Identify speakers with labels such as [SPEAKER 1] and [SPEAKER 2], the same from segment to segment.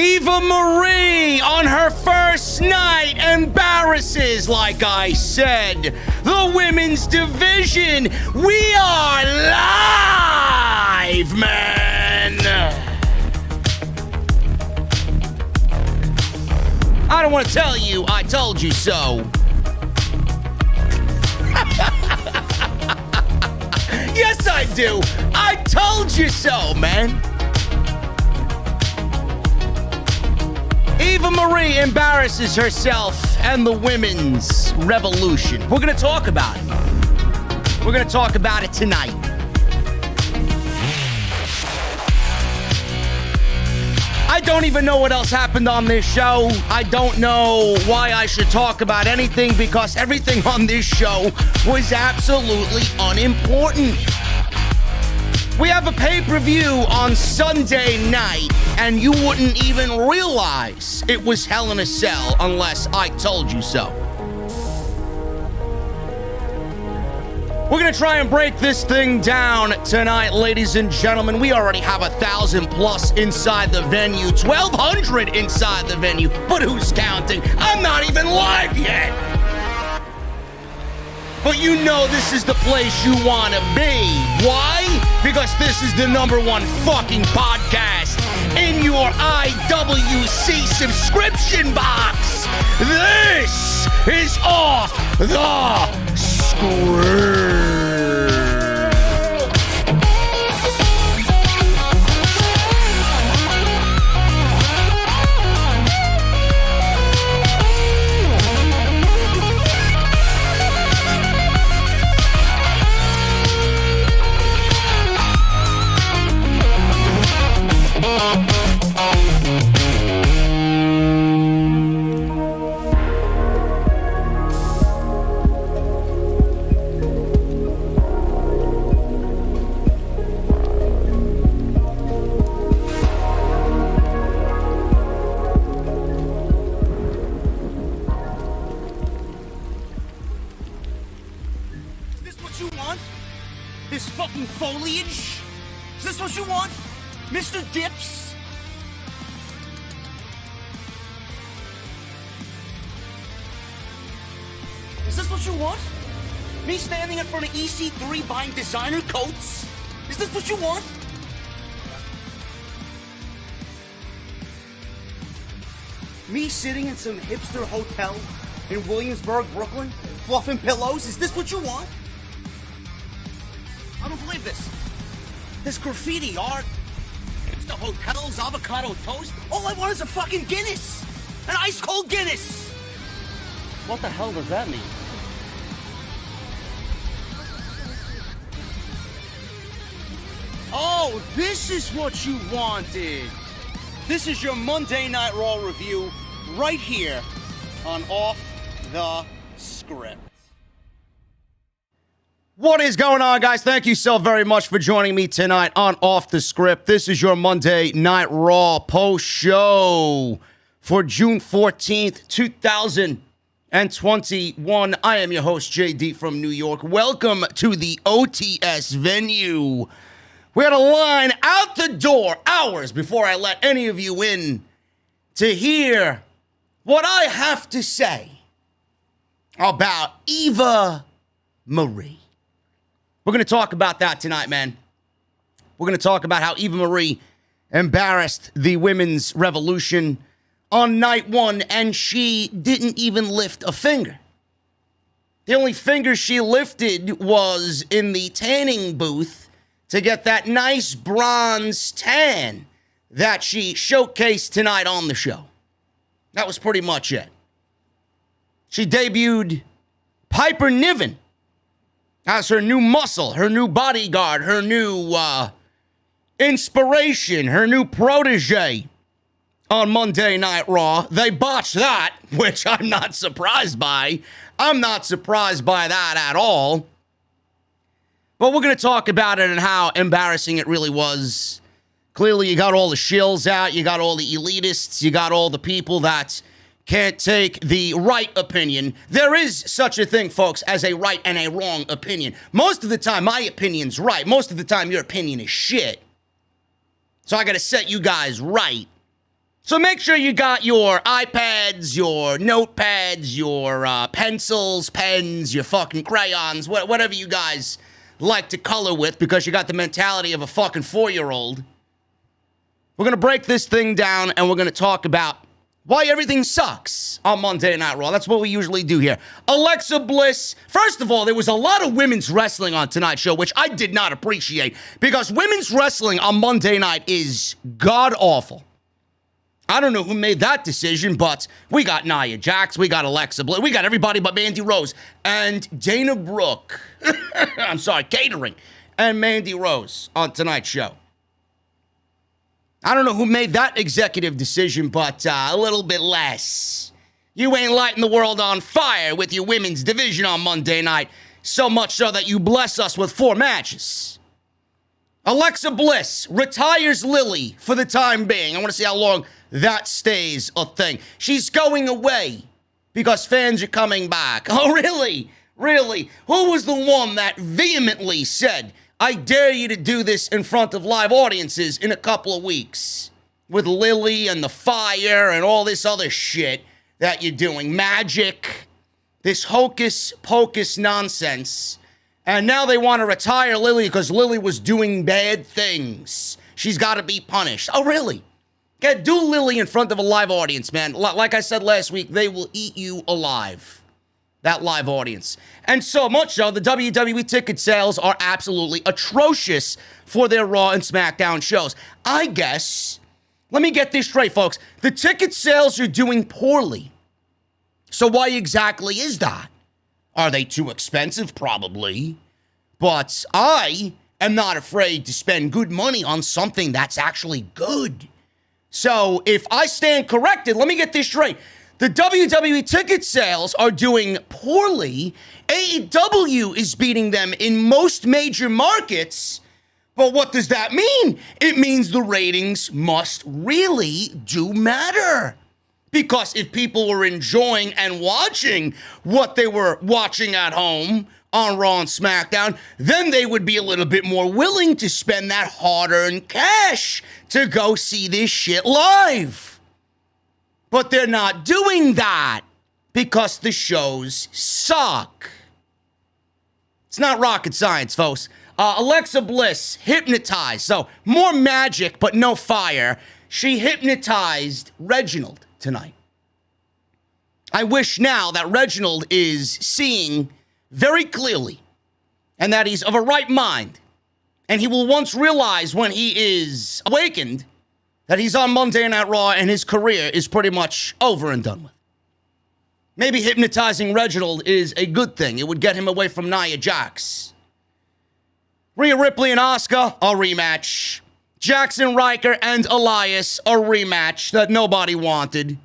[SPEAKER 1] Eva Marie on her first night embarrasses, like I said, the women's division. We are live, man. I don't want to tell you, I told you so. Yes, I do. I told you so, man. Eva Marie embarrasses herself and the women's revolution. We're going to talk about it. We're going to talk about it tonight. I don't even know what else happened on this show. I don't know why I should talk about anything because everything on this show was absolutely unimportant. We have a pay-per-view on Sunday night, and you wouldn't even realize it was Hell in a Cell unless I told you so. We're going to try and break this thing down tonight, ladies and gentlemen. We already have 1,000 plus inside the venue, 1,200 inside the venue, but who's counting? I'm not even live yet. But you know this is the place you want to be. Why? Because this is the #1 fucking podcast in your IWC subscription box. This is Off the Script.
[SPEAKER 2] Foliage? Is this what you want, Mr. Dips? Is this what you want? Me standing in front of EC3 buying designer coats? Is this what you want? Me sitting in some hipster hotel in Williamsburg, Brooklyn, fluffing pillows? Is this what you want? I don't believe this. This graffiti art, it's the hotels, avocado toast. All I want is a fucking Guinness. An ice cold Guinness. What the hell does that mean? Oh, this is what you wanted. This is your Monday Night Raw review right here on Off the Script.
[SPEAKER 1] What is going on, guys? Thank you so very much for joining me tonight on Off the Script. This is your Monday Night Raw post show for June 14th, 2021. I am your host, JD from New York. Welcome to the OTS venue. We had a line out the door hours before I let any of you in to hear what I have to say about Eva Marie. We're going to talk about that tonight, man. We're going to talk about how Eva Marie embarrassed the women's revolution on night one, and she didn't even lift a finger. The only finger she lifted was in the tanning booth to get that nice bronze tan that she showcased tonight on the show. That was pretty much it. She debuted Piper Niven as her new muscle, her new bodyguard, her new inspiration, her new protege on Monday Night Raw. They botched that, which I'm not surprised by. I'm not surprised by that at all. But we're going to talk about it and how embarrassing it really was. Clearly, you got all the shills out, you got all the elitists, you got all the people that can't take the right opinion. There is such a thing, folks, as a right and a wrong opinion. Most of the time, my opinion's right. Most of the time, your opinion is shit. So I got to set you guys right. So make sure you got your iPads, your notepads, your pencils, pens, your fucking crayons, whatever you guys like to color with, because you got the mentality of a fucking 4-year-old. We're going to break this thing down, and we're going to talk about why everything sucks on Monday Night Raw. That's what we usually do here. Alexa Bliss. First of all, there was a lot of women's wrestling on tonight's show, which I did not appreciate, because women's wrestling on Monday night is god-awful. I don't know who made that decision, but we got Nia Jax, we got Alexa Bliss, we got everybody but Mandy Rose and Dana Brooke. I'm sorry, catering, and Mandy Rose on tonight's show. I don't know who made that executive decision, but a little bit less. You ain't lighting the world on fire with your women's division on Monday night, so much so that you bless us with 4 matches. Alexa Bliss retires Lily for the time being. I want to see how long that stays a thing. She's going away because fans are coming back. Oh, really? Really? Who was the one that vehemently said, I dare you to do this in front of live audiences in a couple of weeks? With Lily and the fire and all this other shit that you're doing. Magic. This hocus pocus nonsense. And now they want to retire Lily because Lily was doing bad things. She's got to be punished. Oh, really? Yeah, do Lily in front of a live audience, man. Like I said last week, they will eat you alive. That live audience. And so much so, the WWE ticket sales are absolutely atrocious for their Raw and SmackDown shows. I guess, let me get this straight, folks. The ticket sales are doing poorly. So why exactly is that? Are they too expensive? Probably. But I am not afraid to spend good money on something that's actually good. So if I stand corrected, let me get this straight. The WWE ticket sales are doing poorly. AEW is beating them in most major markets. But what does that mean? It means the ratings must really do matter. Because if people were enjoying and watching what they were watching at home on Raw and SmackDown, then they would be a little bit more willing to spend that hard-earned cash to go see this shit live. But they're not doing that because the shows suck. It's not rocket science, folks. Alexa Bliss hypnotized. So more magic, but no fire. She hypnotized Reginald tonight. I wish now that Reginald is seeing very clearly and that he's of a right mind. And he will once realize when he is awakened that he's on Monday Night Raw and his career is pretty much over and done with. Maybe hypnotizing Reginald is a good thing. It would get him away from Nia Jax. Rhea Ripley and Asuka, a rematch. Jaxson, Ryker, and Elias, a rematch that nobody wanted.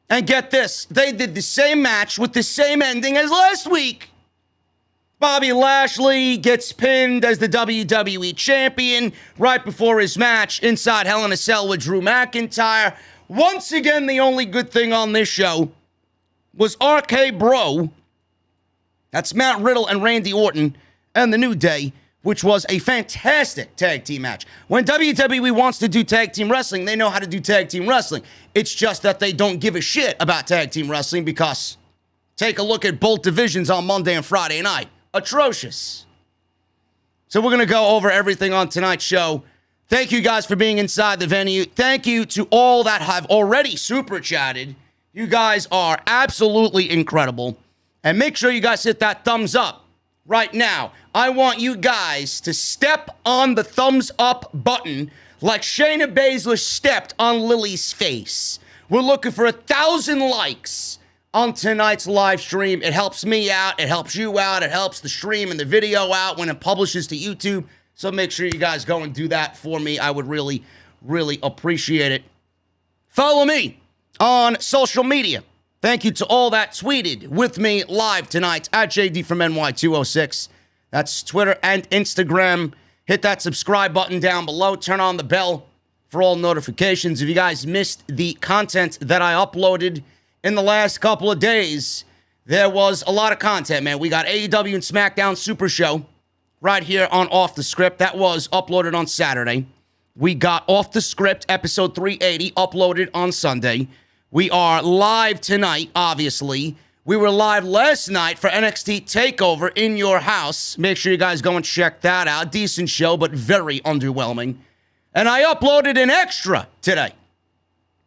[SPEAKER 1] And get this, they did the same match with the same ending as last week. Bobby Lashley gets pinned as the WWE Champion right before his match inside Hell in a Cell with Drew McIntyre. Once again, the only good thing on this show was RK Bro. That's Matt Riddle and Randy Orton and The New Day, which was a fantastic tag team match. When WWE wants to do tag team wrestling, they know how to do tag team wrestling. It's just that they don't give a shit about tag team wrestling because take a look at both divisions on Monday and Friday night. Atrocious. So we're going to go over everything on tonight's show. Thank you guys for being inside the venue. Thank you to all that have already super chatted. You guys are absolutely incredible. And make sure you guys hit that thumbs up right now. I want you guys to step on the thumbs up button like Shayna Baszler stepped on Lily's face. We're looking for 1,000 likes on tonight's live stream. It helps me out. It helps you out. It helps the stream and the video out when it publishes to YouTube. So make sure you guys go and do that for me. I would really, really appreciate it. Follow me on social media. Thank you to all that tweeted with me live tonight at JDfromNY206. That's Twitter and Instagram. Hit that subscribe button down below. Turn on the bell for all notifications. If you guys missed the content that I uploaded in the last couple of days, there was a lot of content, man. We got AEW and SmackDown Super Show right here on Off the Script. That was uploaded on Saturday. We got Off the Script, episode 380, uploaded on Sunday. We are live tonight, obviously. We were live last night for NXT TakeOver in your house. Make sure you guys go and check that out. Decent show, but very underwhelming. And I uploaded an extra today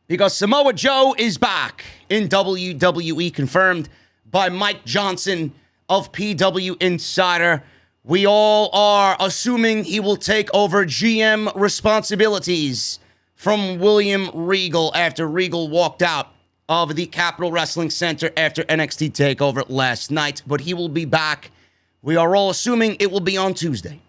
[SPEAKER 1] because Samoa Joe is back in WWE, confirmed by Mike Johnson of PW Insider. We all are assuming he will take over GM responsibilities from William Regal after Regal walked out of the Capitol Wrestling Center after NXT TakeOver last night. But he will be back. We are all assuming it will be on Tuesday.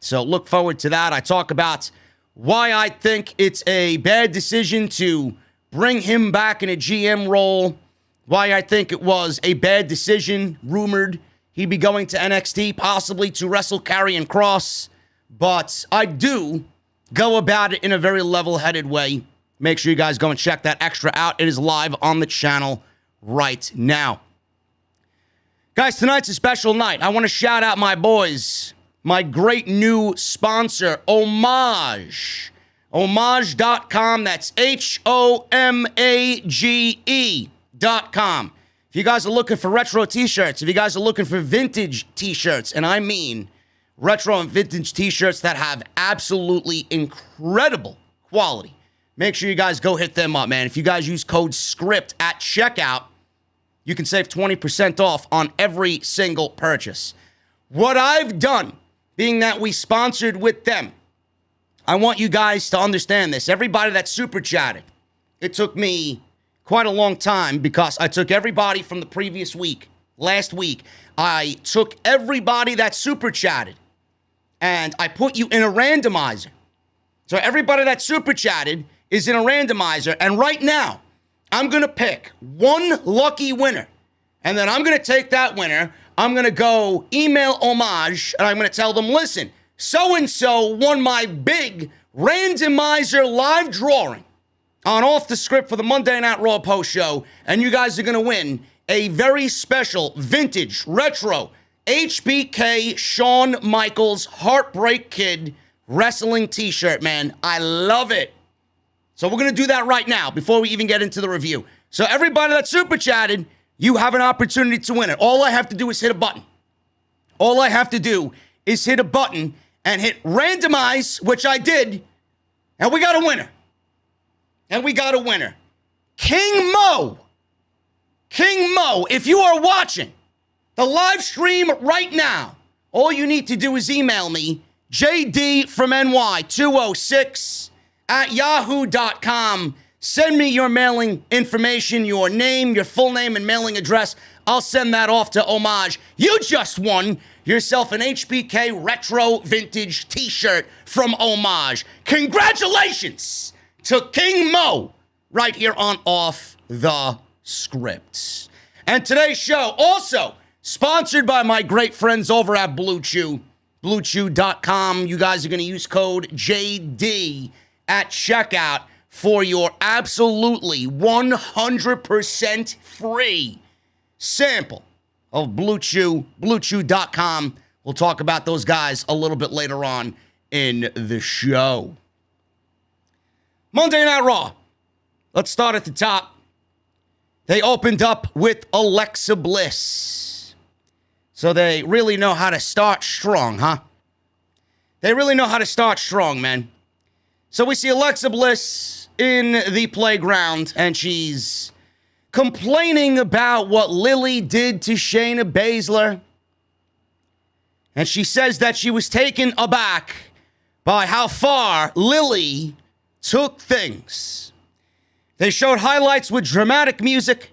[SPEAKER 1] So look forward to that. I talk about why I think it's a bad decision to bring him back in a GM role, why I think it was a bad decision, rumored he'd be going to NXT, possibly to wrestle Karrion Kross. But I do go about it in a very level-headed way. Make sure you guys go and check that extra out. It is live on the channel right now. Guys, tonight's a special night. I want to shout out my boys, my great new sponsor, Homage. Homage.com. That's HOMAGE.com. If you guys are looking for retro t-shirts, if you guys are looking for vintage t-shirts, and I mean retro and vintage t-shirts that have absolutely incredible quality, make sure you guys go hit them up, man. If you guys use code SCRIPT at checkout, you can save 20% off on every single purchase. What I've done, being that we sponsored with them, I want you guys to understand this. Everybody that super chatted, it took me quite a long time because I took everybody from the previous week, last week. I took everybody that super chatted and I put you in a randomizer. So everybody that super chatted is in a randomizer. And right now, I'm going to pick one lucky winner. And then I'm going to take that winner. I'm going to go email Homage and I'm going to tell them, listen, so-and-so won my big randomizer live drawing on Off the Script for the Monday Night Raw post show, and you guys are going to win a very special vintage retro HBK Shawn Michaels Heartbreak Kid wrestling t-shirt, man. I love it. So we're going to do that right now before we even get into the review. So everybody that super chatted, you have an opportunity to win it. All I have to do is hit a button. All I have to do is hit a button and hit randomize, which I did, and we got a winner. And we got a winner. King Mo. King Mo, if you are watching the live stream right now, all you need to do is email me, JDfromNY206 at yahoo.com. Send me your mailing information, your name, your full name, and mailing address. I'll send that off to Homage. You just won yourself an HBK Retro Vintage t-shirt from Homage. Congratulations to King Mo right here on Off the Script. And today's show also sponsored by my great friends over at Blue Chew, BlueChew.com. You guys are going to use code JD at checkout for your absolutely 100% free sample of Blue Chew, BlueChew.com. We'll talk about those guys a little bit later on in the show. Monday Night Raw. Let's start at the top. They opened up with Alexa Bliss. So they really know how to start strong, huh? They really know how to start strong, man. So we see Alexa Bliss in the playground, and she's complaining about what Lily did to Shayna Baszler. And she says that she was taken aback by how far Lily took things. They showed highlights with dramatic music.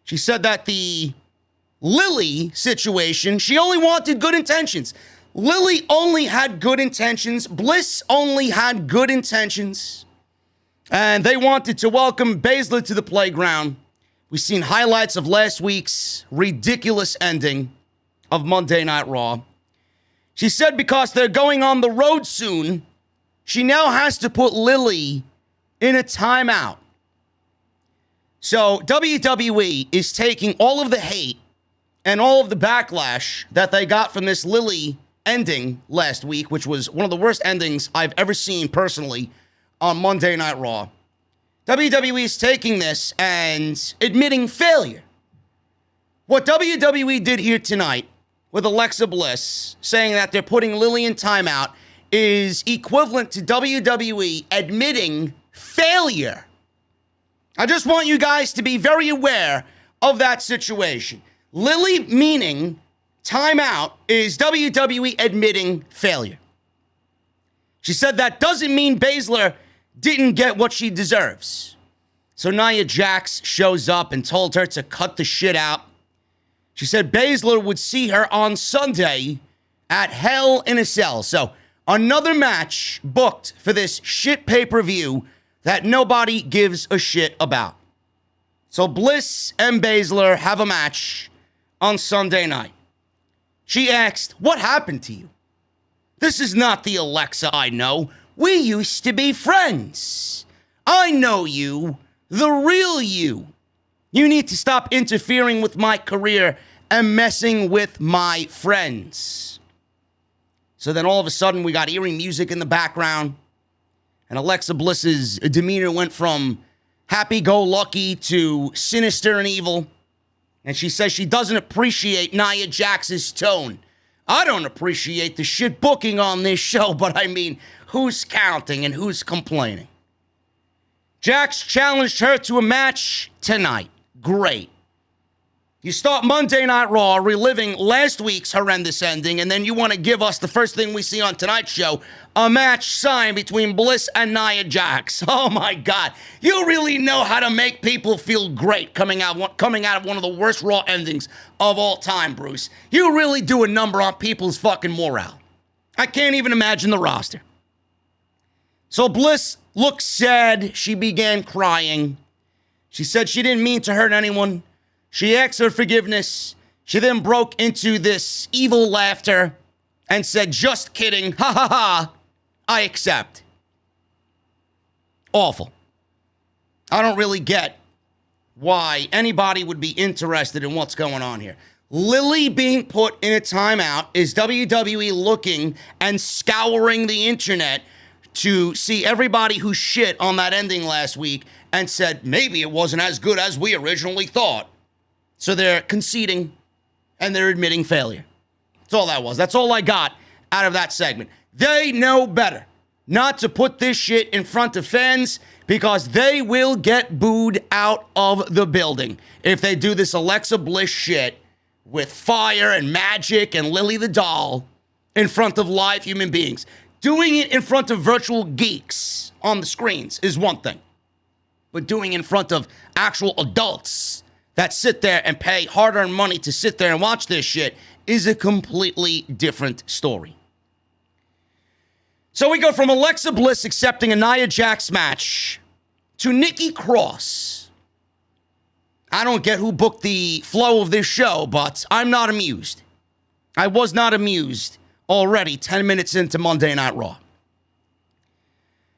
[SPEAKER 1] She said that the Lily situation, she only wanted good intentions. Lily only had good intentions. Bliss only had good intentions. And they wanted to welcome Baszler to the playground. We've seen highlights of last week's ridiculous ending of Monday Night Raw. She said because they're going on the road soon, she now has to put Lily in a timeout. So WWE is taking all of the hate and all of the backlash that they got from this Lily ending last week, which was one of the worst endings I've ever seen personally on Monday Night Raw. WWE is taking this and admitting failure. What WWE did here tonight with Alexa Bliss saying that they're putting Lily in timeout is equivalent to WWE admitting failure. I just want you guys to be very aware of that situation. Lily meaning timeout is WWE admitting failure. She said that doesn't mean Baszler didn't get what she deserves. So Nia Jax shows up and told her to cut the shit out. She said Baszler would see her on Sunday at Hell in a Cell. So another match booked for this shit pay-per-view that nobody gives a shit about. So Bliss and Baszler have a match on Sunday night. She asked, "What happened to you? This is not the Alexa I know. We used to be friends. I know you, the real you. You need to stop interfering with my career and messing with my friends." So then all of a sudden we got eerie music in the background, and Alexa Bliss's demeanor went from happy-go-lucky to sinister and evil. And she says she doesn't appreciate Nia Jax's tone. I don't appreciate the shit booking on this show, but I mean, who's counting and who's complaining? Jax challenged her to a match tonight. Great. You start Monday Night Raw reliving last week's horrendous ending, and then you want to give us the first thing we see on tonight's show, a match signed between Bliss and Nia Jax. Oh my God. You really know how to make people feel great coming out of one of the worst Raw endings of all time, Bruce. You really do a number on people's fucking morale. I can't even imagine the roster. So Bliss looked sad. She began crying. She said she didn't mean to hurt anyone. She asked for forgiveness. She then broke into this evil laughter and said, "Just kidding. Ha ha ha. I accept." Awful. I don't really get why anybody would be interested in what's going on here. Lily being put in a timeout is WWE looking and scouring the internet to see everybody who shit on that ending last week and said, maybe it wasn't as good as we originally thought. So they're conceding and they're admitting failure. That's all that was. That's all I got out of that segment. They know better not to put this shit in front of fans because they will get booed out of the building if they do this Alexa Bliss shit with fire and magic and Lily the doll in front of live human beings. Doing it in front of virtual geeks on the screens is one thing, but doing it in front of actual adults that sit there and pay hard-earned money to sit there and watch this shit is a completely different story. So we go from Alexa Bliss accepting a Nia Jax match to Nikki Cross. I don't get who booked the flow of this show, but I'm not amused. I was not amused already 10 minutes into Monday Night Raw.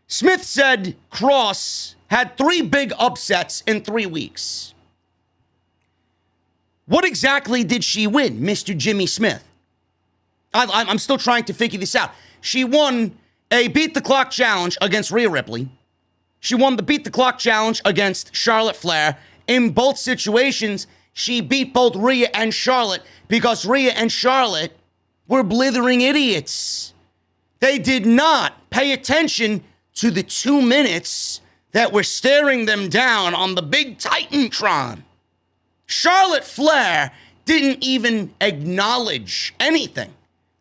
[SPEAKER 1] Smith said Cross had 3 big upsets in 3 weeks. What exactly did she win, Mr. Jimmy Smith? I'm still trying to figure this out. She won a Beat the Clock challenge against Rhea Ripley. She won the Beat the Clock challenge against Charlotte Flair. In both situations, she beat both Rhea and Charlotte because Rhea and Charlotte were blithering idiots. They did not pay attention to the 2 minutes that were staring them down on the big Titantron. Charlotte Flair didn't even acknowledge anything.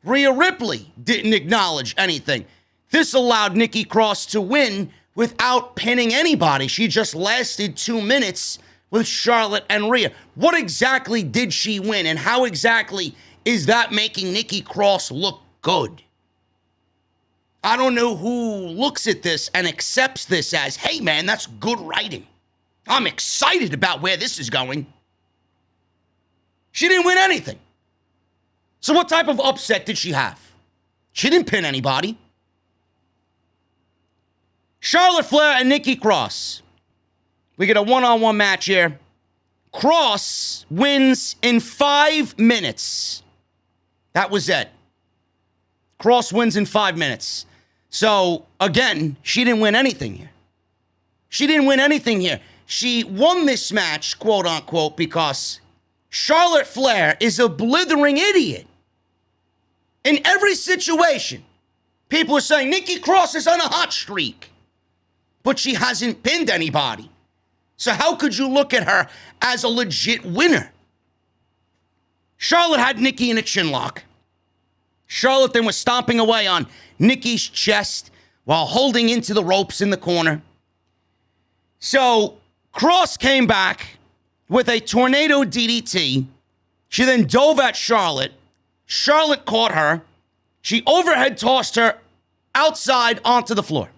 [SPEAKER 1] Rhea Ripley didn't acknowledge anything. This allowed Nikki Cross to win without pinning anybody. She just lasted 2 minutes with Charlotte and Rhea. What exactly did she win, and how exactly is that making Nikki Cross look good? I don't know who looks at this and accepts this as, hey man, that's good writing. I'm excited about where this is going. She didn't win anything. So what type of upset did she have? She didn't pin anybody. Charlotte Flair and Nikki Cross. We get a one-on-one match here. Cross wins in 5 minutes. That was it. Cross wins in 5 minutes. So, again, she didn't win anything here. She didn't win anything here. She won this match, quote unquote, because Charlotte Flair is a blithering idiot. In every situation, people are saying Nikki Cross is on a hot streak, but she hasn't pinned anybody. So how could you look at her as a legit winner? Charlotte had Nikki in a chinlock. Charlotte then was stomping away on Nikki's chest while holding into the ropes in the corner. So Cross came back with a tornado DDT. She then dove at Charlotte. Charlotte caught her. She overhead tossed her outside onto the floor.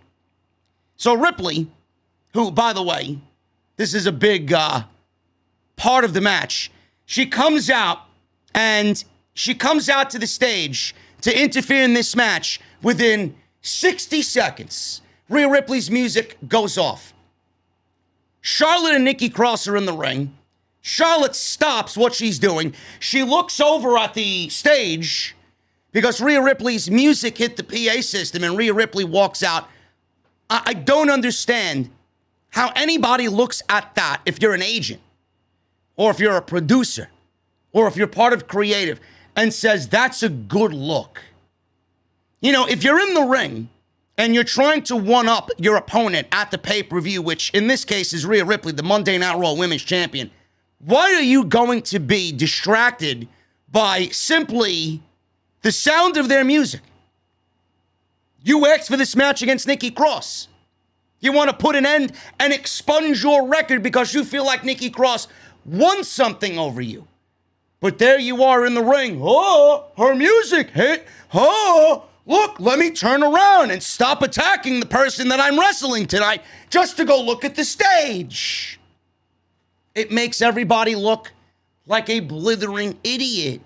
[SPEAKER 1] So Ripley, who, by the way, this is a big part of the match, she comes out and she comes out to the stage to interfere in this match. Within 60 seconds, Rhea Ripley's music goes off. Charlotte and Nikki Cross are in the ring. Charlotte stops what she's doing. She looks over at the stage because Rhea Ripley's music hit the PA system and Rhea Ripley walks out. I don't understand how anybody looks at that if you're an agent or if you're a producer or if you're part of creative and says that's a good look. You know, if you're in the ring and you're trying to one-up your opponent at the pay-per-view, which in this case is Rhea Ripley, the Monday Night Raw Women's Champion, why are you going to be distracted by simply the sound of their music? You asked for this match against Nikki Cross. You want to put an end and expunge your record because you feel like Nikki Cross won something over you. But there you are in the ring. Oh, her music hit. Oh, look, let me turn around and stop attacking the person that I'm wrestling tonight just to go look at the stage. It makes everybody look like a blithering idiot.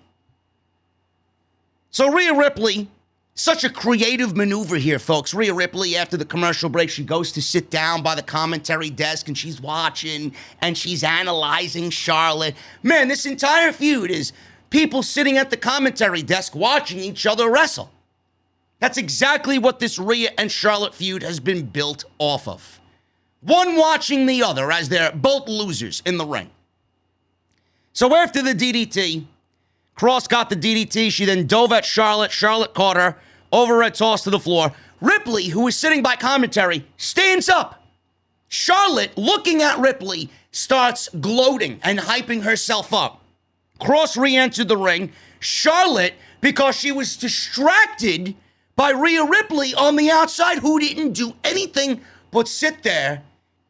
[SPEAKER 1] So Rhea Ripley, such a creative maneuver here, folks. Rhea Ripley, after the commercial break, she goes to sit down by the commentary desk and she's watching and she's analyzing Charlotte. Man, this entire feud is people sitting at the commentary desk watching each other wrestle. That's exactly what this Rhea and Charlotte feud has been built off of. One watching the other as they're both losers in the ring. So after the DDT, Cross got the DDT. She then dove at Charlotte. Charlotte caught her. Overhead toss to the floor. Ripley, who was sitting by commentary, stands up. Charlotte, looking at Ripley, starts gloating and hyping herself up. Cross re-entered the ring. Charlotte, because she was distracted by Rhea Ripley on the outside, who didn't do anything but sit there,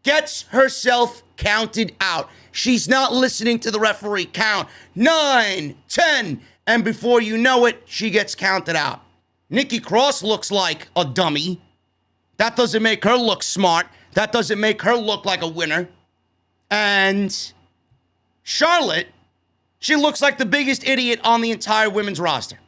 [SPEAKER 1] gets herself counted out. She's not listening to the referee count. 9, 10, and before you know it, she gets counted out. Nikki Cross looks like a dummy. That doesn't make her look smart. That doesn't make her look like a winner. And Charlotte, she looks like the biggest idiot on the entire women's roster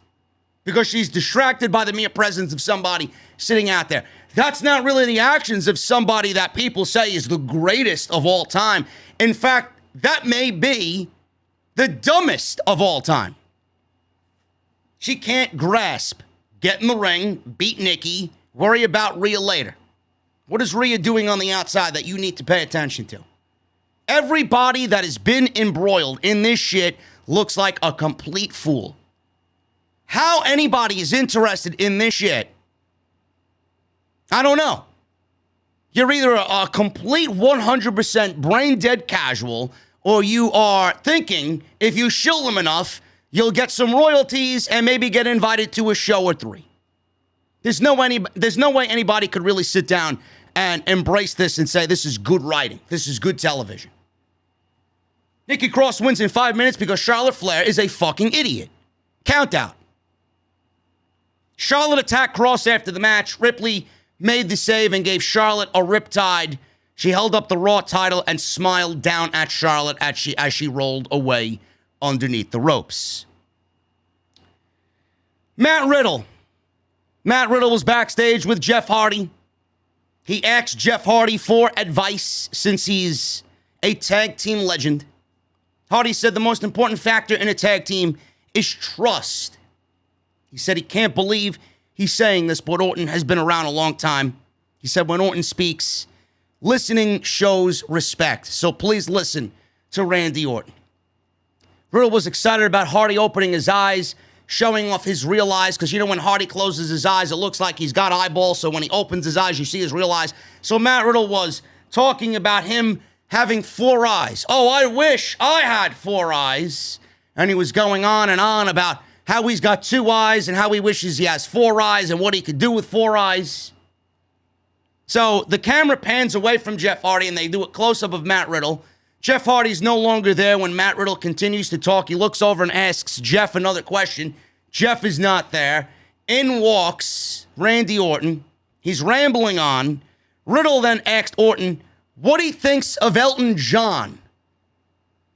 [SPEAKER 1] because she's distracted by the mere presence of somebody sitting out there. That's not really the actions of somebody that people say is the greatest of all time. In fact, that may be the dumbest of all time. She can't grasp, get in the ring, beat Nikki, worry about Rhea later. What is Rhea doing on the outside that you need to pay attention to? Everybody that has been embroiled in this shit looks like a complete fool. How anybody is interested in this shit, I don't know. You're either a complete 100% brain-dead casual, or you are thinking if you shill them enough, you'll get some royalties and maybe get invited to a show or 3. There's no way anybody could really sit down and embrace this and say, this is good writing. This is good television. Nikki Cross wins in 5 minutes because Charlotte Flair is a fucking idiot. Count out. Charlotte attacked Cross after the match. Ripley made the save and gave Charlotte a riptide. She held up the Raw title and smiled down at Charlotte as she rolled away underneath the ropes. Matt Riddle. Matt Riddle was backstage with Jeff Hardy. He asked Jeff Hardy for advice since he's a tag team legend. Hardy said the most important factor in a tag team is trust. He said he can't believe he's saying this, but Orton has been around a long time. He said when Orton speaks, listening shows respect. So please listen to Randy Orton. Riddle was excited about Hardy opening his eyes, showing off his real eyes, because you know when Hardy closes his eyes, it looks like he's got eyeballs, so when he opens his eyes, you see his real eyes. So Matt Riddle was talking about him having 4 eyes. Oh, I wish I had 4 eyes. And he was going on and on about how he's got 2 eyes and how he wishes he has 4 eyes and what he could do with 4 eyes. So the camera pans away from Jeff Hardy and they do a close-up of Matt Riddle. Jeff Hardy's no longer there when Matt Riddle continues to talk. He looks over and asks Jeff another question. Jeff is not there. In walks Randy Orton. He's rambling on. Riddle then asked Orton what he thinks of Elton John.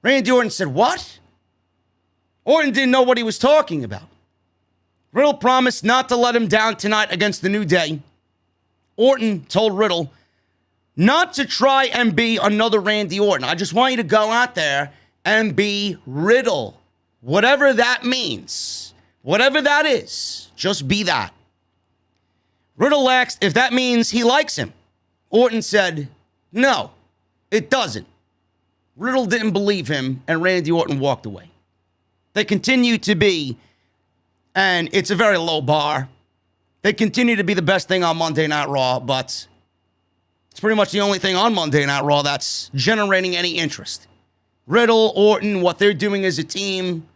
[SPEAKER 1] Randy Orton said, what? Orton didn't know what he was talking about. Riddle promised not to let him down tonight against the New Day. Orton told Riddle not to try and be another Randy Orton. I just want you to go out there and be Riddle. Whatever that means. Whatever that is. Just be that. Riddle asked if that means he likes him. Orton said, no, it doesn't. Riddle didn't believe him, and Randy Orton walked away. They continue to be, and it's a very low bar, they continue to be the best thing on Monday Night Raw, but it's pretty much the only thing on Monday Night Raw that's generating any interest. Riddle, Orton, what they're doing as a team,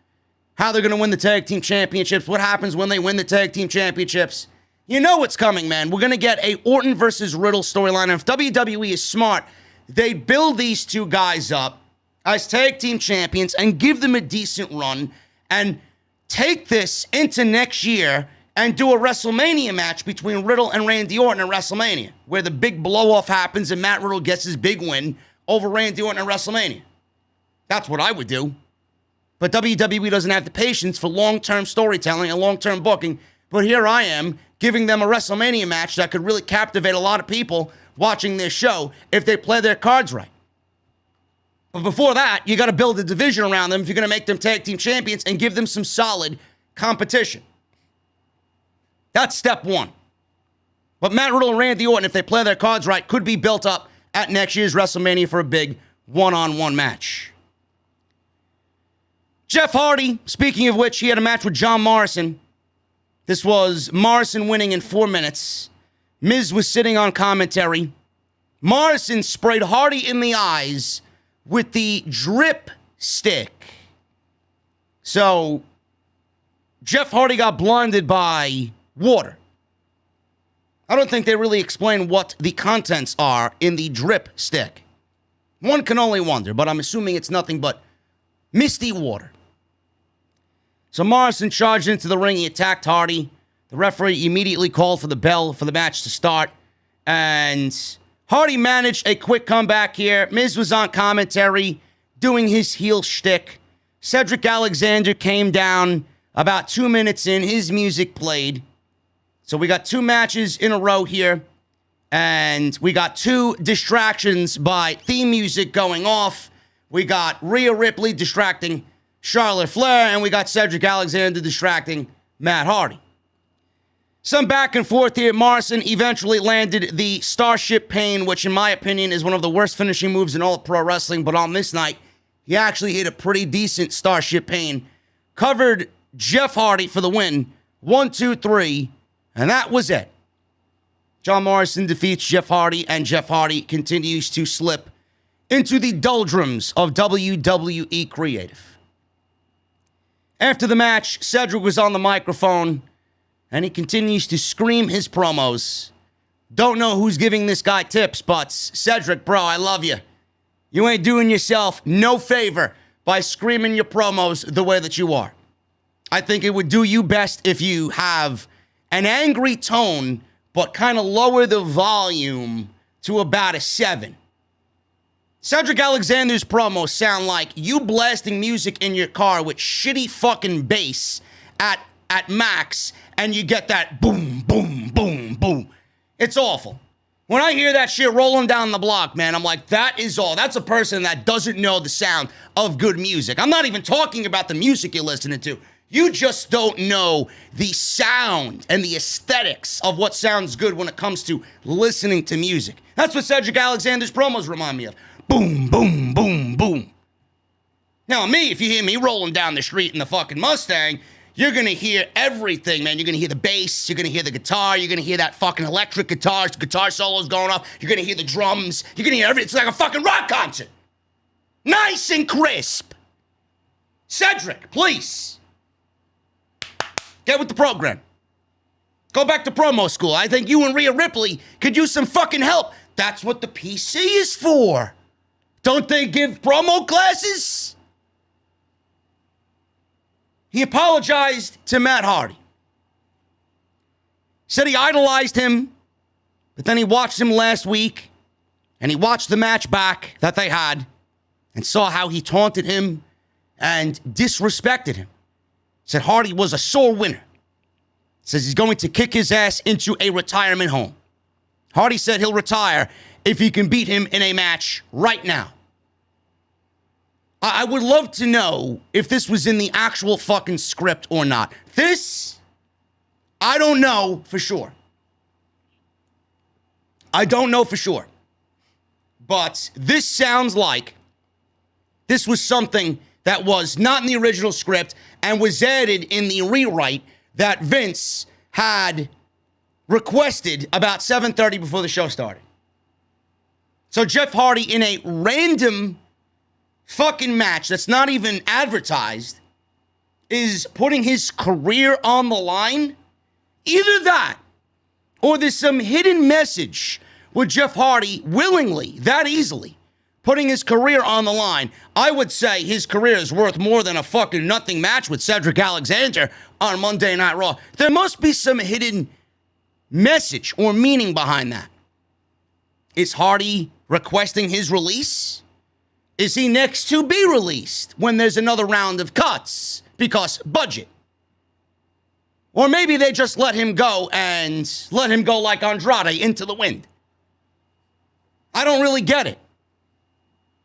[SPEAKER 1] how they're going to win the tag team championships, what happens when they win the tag team championships. You know what's coming, man. We're going to get a Orton versus Riddle storyline. And if WWE is smart, they build these two guys up as tag team champions and give them a decent run and take this into next year and do a WrestleMania match between Riddle and Randy Orton at WrestleMania, where the big blow-off happens and Matt Riddle gets his big win over Randy Orton at WrestleMania. That's what I would do. But WWE doesn't have the patience for long-term storytelling and long-term booking. But here I am giving them a WrestleMania match that could really captivate a lot of people watching this show if they play their cards right. But before that, you got to build a division around them if you're going to make them tag team champions and give them some solid competition. That's step one. But Matt Riddle and Randy Orton, if they play their cards right, could be built up at next year's WrestleMania for a big one-on-one match. Jeff Hardy, speaking of which, he had a match with John Morrison. This was Morrison winning in 4 minutes. Miz was sitting on commentary. Morrison sprayed Hardy in the eyes with the drip stick. So, Jeff Hardy got blinded by water. I don't think they really explain what the contents are in the drip stick. One can only wonder, but I'm assuming it's nothing but misty water. So Morrison charged into the ring. He attacked Hardy. The referee immediately called for the bell for the match to start. And Hardy managed a quick comeback here. Miz was on commentary doing his heel shtick. Cedric Alexander came down about 2 minutes in. His music played. So we got 2 matches in a row here. And we got 2 distractions by theme music going off. We got Rhea Ripley distracting Charlotte Flair. And we got Cedric Alexander distracting Matt Hardy. Some back and forth here. Morrison eventually landed the Starship Pain, which in my opinion is one of the worst finishing moves in all of pro wrestling. But on this night, he actually hit a pretty decent Starship Pain. Covered Jeff Hardy for the win. 1, 2, 3. And that was it. John Morrison defeats Jeff Hardy, and Jeff Hardy continues to slip into the doldrums of WWE Creative. After the match, Cedric was on the microphone, and he continues to scream his promos. Don't know who's giving this guy tips, but Cedric, bro, I love you. You ain't doing yourself no favor by screaming your promos the way that you are. I think it would do you best if you have an angry tone, but kind of lower the volume to about a 7. Cedric Alexander's promos sound like you blasting music in your car with shitty fucking bass at max, and you get that boom, boom, boom, boom. It's awful. When I hear that shit rolling down the block, man, I'm like, that is all. That's a person that doesn't know the sound of good music. I'm not even talking about the music you're listening to. You just don't know the sound and the aesthetics of what sounds good when it comes to listening to music. That's what Cedric Alexander's promos remind me of. Boom, boom, boom, boom. Now, me, if you hear me rolling down the street in the fucking Mustang, you're going to hear everything, man. You're going to hear the bass. You're going to hear the guitar. You're going to hear that fucking electric guitar solos going off. You're going to hear the drums. You're going to hear everything. It's like a fucking rock concert. Nice and crisp. Cedric, please. Get with the program. Go back to promo school. I think you and Rhea Ripley could use some fucking help. That's what the PC is for. Don't they give promo classes? He apologized to Matt Hardy. Said he idolized him, but then he watched him last week, and he watched the match back that they had, and saw how he taunted him and disrespected him. Said Hardy was a sore winner. Says he's going to kick his ass into a retirement home. Hardy said he'll retire if he can beat him in a match right now. I would love to know if this was in the actual fucking script or not. This, I don't know for sure. I don't know for sure. But this sounds like this was something that was not in the original script and was added in the rewrite that Vince had requested about 7:30 before the show started. So Jeff Hardy, in a random fucking match that's not even advertised, is putting his career on the line. Either that, or there's some hidden message with Jeff Hardy willingly, that easily, putting his career on the line. I would say his career is worth more than a fucking nothing match with Cedric Alexander on Monday Night Raw. There must be some hidden message or meaning behind that. Is Hardy requesting his release? Is he next to be released when there's another round of cuts because budget? Or maybe they just let him go and let him go like Andrade into the wind. I don't really get it.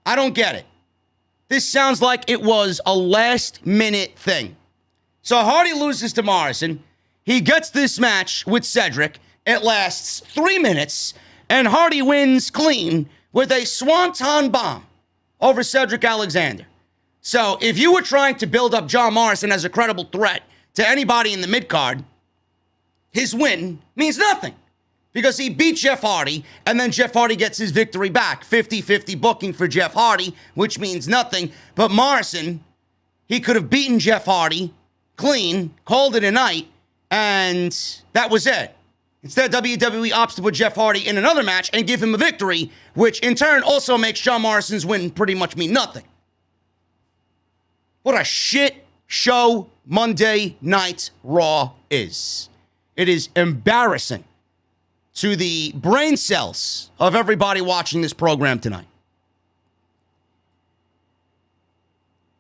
[SPEAKER 1] I don't get it. This sounds like it was a last-minute thing. So Hardy loses to Morrison. He gets this match with Cedric. It lasts 3 minutes, and Hardy wins clean with a swanton bomb over Cedric Alexander. So if you were trying to build up John Morrison as a credible threat to anybody in the mid-card, his win means nothing. Because he beat Jeff Hardy, and then Jeff Hardy gets his victory back. 50-50 booking for Jeff Hardy, which means nothing. But Morrison, he could have beaten Jeff Hardy clean, called it a night, and that was it. Instead, WWE opts to put Jeff Hardy in another match and give him a victory, which in turn also makes John Morrison's win pretty much mean nothing. What a shit show Monday Night Raw is. It is embarrassing to the brain cells of everybody watching this program tonight.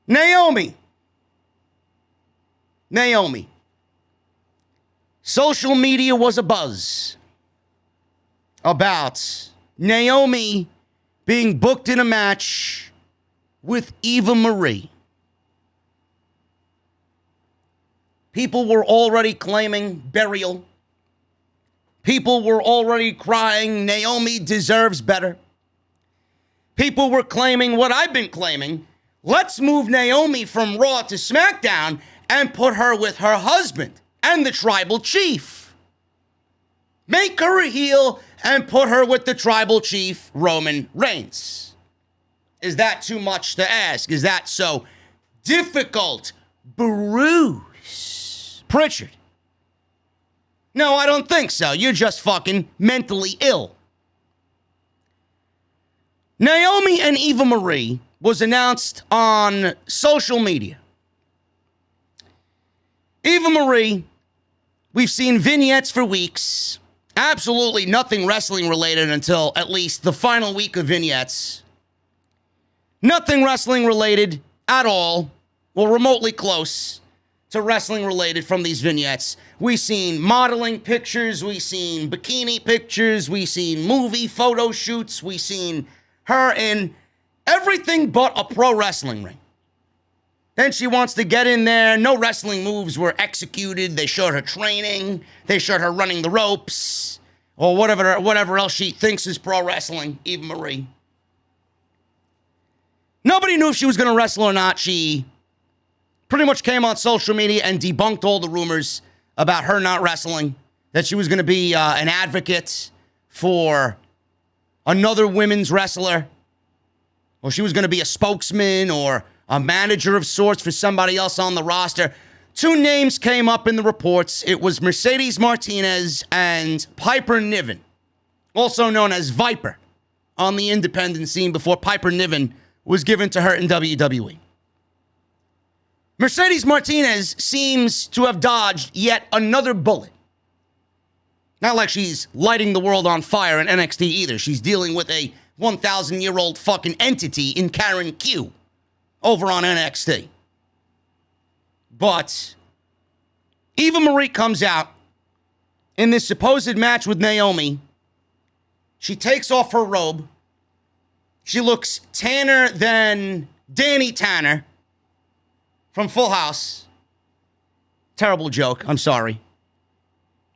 [SPEAKER 1] Naomi. Social media was abuzz about Naomi being booked in a match with Eva Marie. People were already claiming burial. People were already crying, Naomi deserves better. People were claiming what I've been claiming. Let's move Naomi from Raw to SmackDown and put her with her husband and the tribal chief. Make her a heel and put her with the tribal chief, Roman Reigns. Is that too much to ask? Is that so difficult? Bruce Pritchard. No, I don't think so. You're just fucking mentally ill. Naomi and Eva Marie was announced on social media. Eva Marie, we've seen vignettes for weeks. Absolutely nothing wrestling related until at least the final week of vignettes. Nothing wrestling related at all, or remotely close to wrestling related from these vignettes. We've seen modeling pictures, we've seen bikini pictures, we've seen movie photo shoots, we've seen her in everything but a pro wrestling ring. Then she wants to get in there. No wrestling moves were executed. They showed her training. They showed her running the ropes. Or whatever else she thinks is pro wrestling, Eva Marie. Nobody knew if she was going to wrestle or not. She pretty much came on social media and debunked all the rumors about her not wrestling, that she was going to be an advocate for another women's wrestler, or she was going to be a spokesman or a manager of sorts for somebody else on the roster. Two names came up in the reports. It was Mercedes Martinez and Piper Niven, also known as Viper, on the independent scene before Piper Niven was given to her in WWE. Mercedes Martinez seems to have dodged yet another bullet. Not like she's lighting the world on fire in NXT either. She's dealing with a 1,000-year-old fucking entity in Karen Q over on NXT. But Eva Marie comes out in this supposed match with Naomi. She takes off her robe. She looks tanner than Danny Tanner from Full House. Terrible joke. I'm sorry.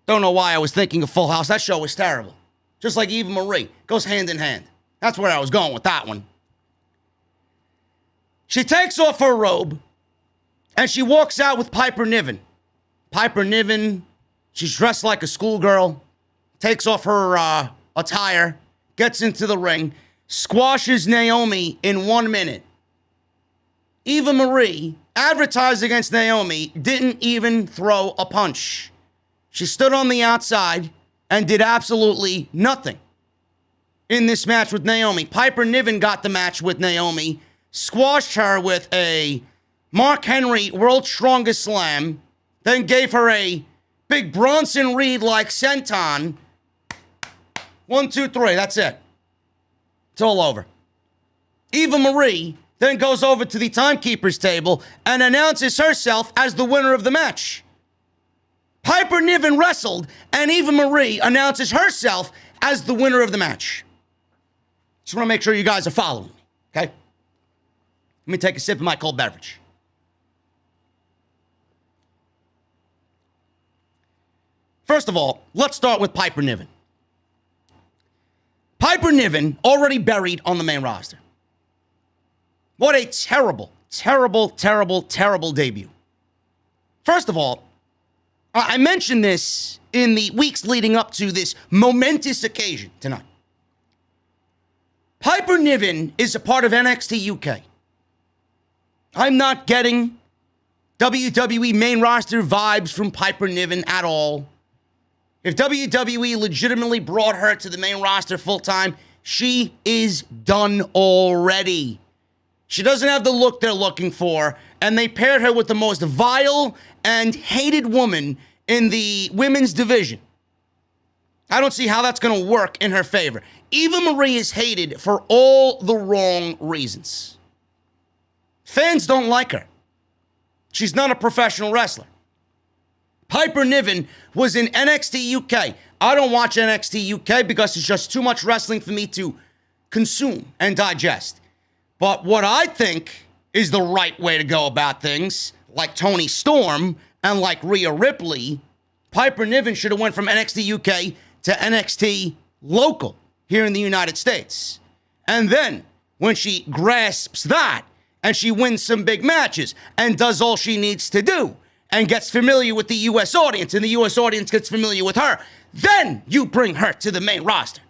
[SPEAKER 1] Don't know why I was thinking of Full House. That show was terrible. Just like Eva Marie. Goes hand in hand. That's where I was going with that one. She takes off her robe and she walks out with Piper Niven. Piper Niven, she's dressed like a schoolgirl, takes off her attire, gets into the ring, squashes Naomi in 1 minute. Eva Marie, advertised against Naomi, didn't even throw a punch. She stood on the outside and did absolutely nothing in this match with Naomi. Piper Niven got the match with Naomi, squashed her with a Mark Henry World's Strongest Slam, then gave her a big Bronson Reed-like senton. 1, 2, 3, that's it. It's all over. Eva Marie then goes over to the timekeeper's table and announces herself as the winner of the match. Piper Niven wrestled, and Eva Marie announces herself as the winner of the match. Just want to make sure you guys are following me, okay? Let me take a sip of my cold beverage. First of all, let's start with Piper Niven. Piper Niven already buried on the main roster. What a terrible, terrible, terrible, terrible debut. First of all, I mentioned this in the weeks leading up to this momentous occasion tonight. Piper Niven is a part of NXT UK. I'm not getting WWE main roster vibes from Piper Niven at all. If WWE legitimately brought her to the main roster full-time, she is done already. She doesn't have the look they're looking for, and they paired her with the most vile and hated woman in the women's division. I don't see how that's going to work in her favor. Eva Marie is hated for all the wrong reasons. Fans don't like her. She's not a professional wrestler. Piper Niven was in NXT UK. I don't watch NXT UK because it's just too much wrestling for me to consume and digest. But what I think is the right way to go about things, like Toni Storm and like Rhea Ripley, Piper Niven should have went from NXT UK to NXT local here in the United States. And then when she grasps that and she wins some big matches and does all she needs to do and gets familiar with the U.S. audience and the U.S. audience gets familiar with her, then you bring her to the main roster.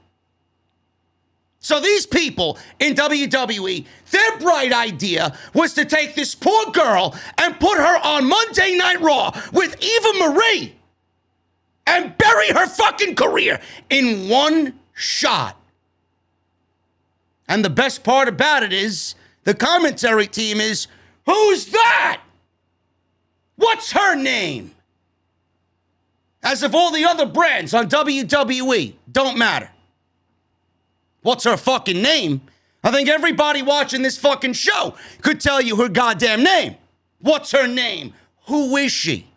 [SPEAKER 1] So these people in WWE, their bright idea was to take this poor girl and put her on Monday Night Raw with Eva Marie and bury her fucking career in one shot. And the best part about it is the commentary team is, who's that? What's her name? As if all the other brands on WWE don't matter. What's her fucking name? I think everybody watching this fucking show could tell you her goddamn name. What's her name? Who is she?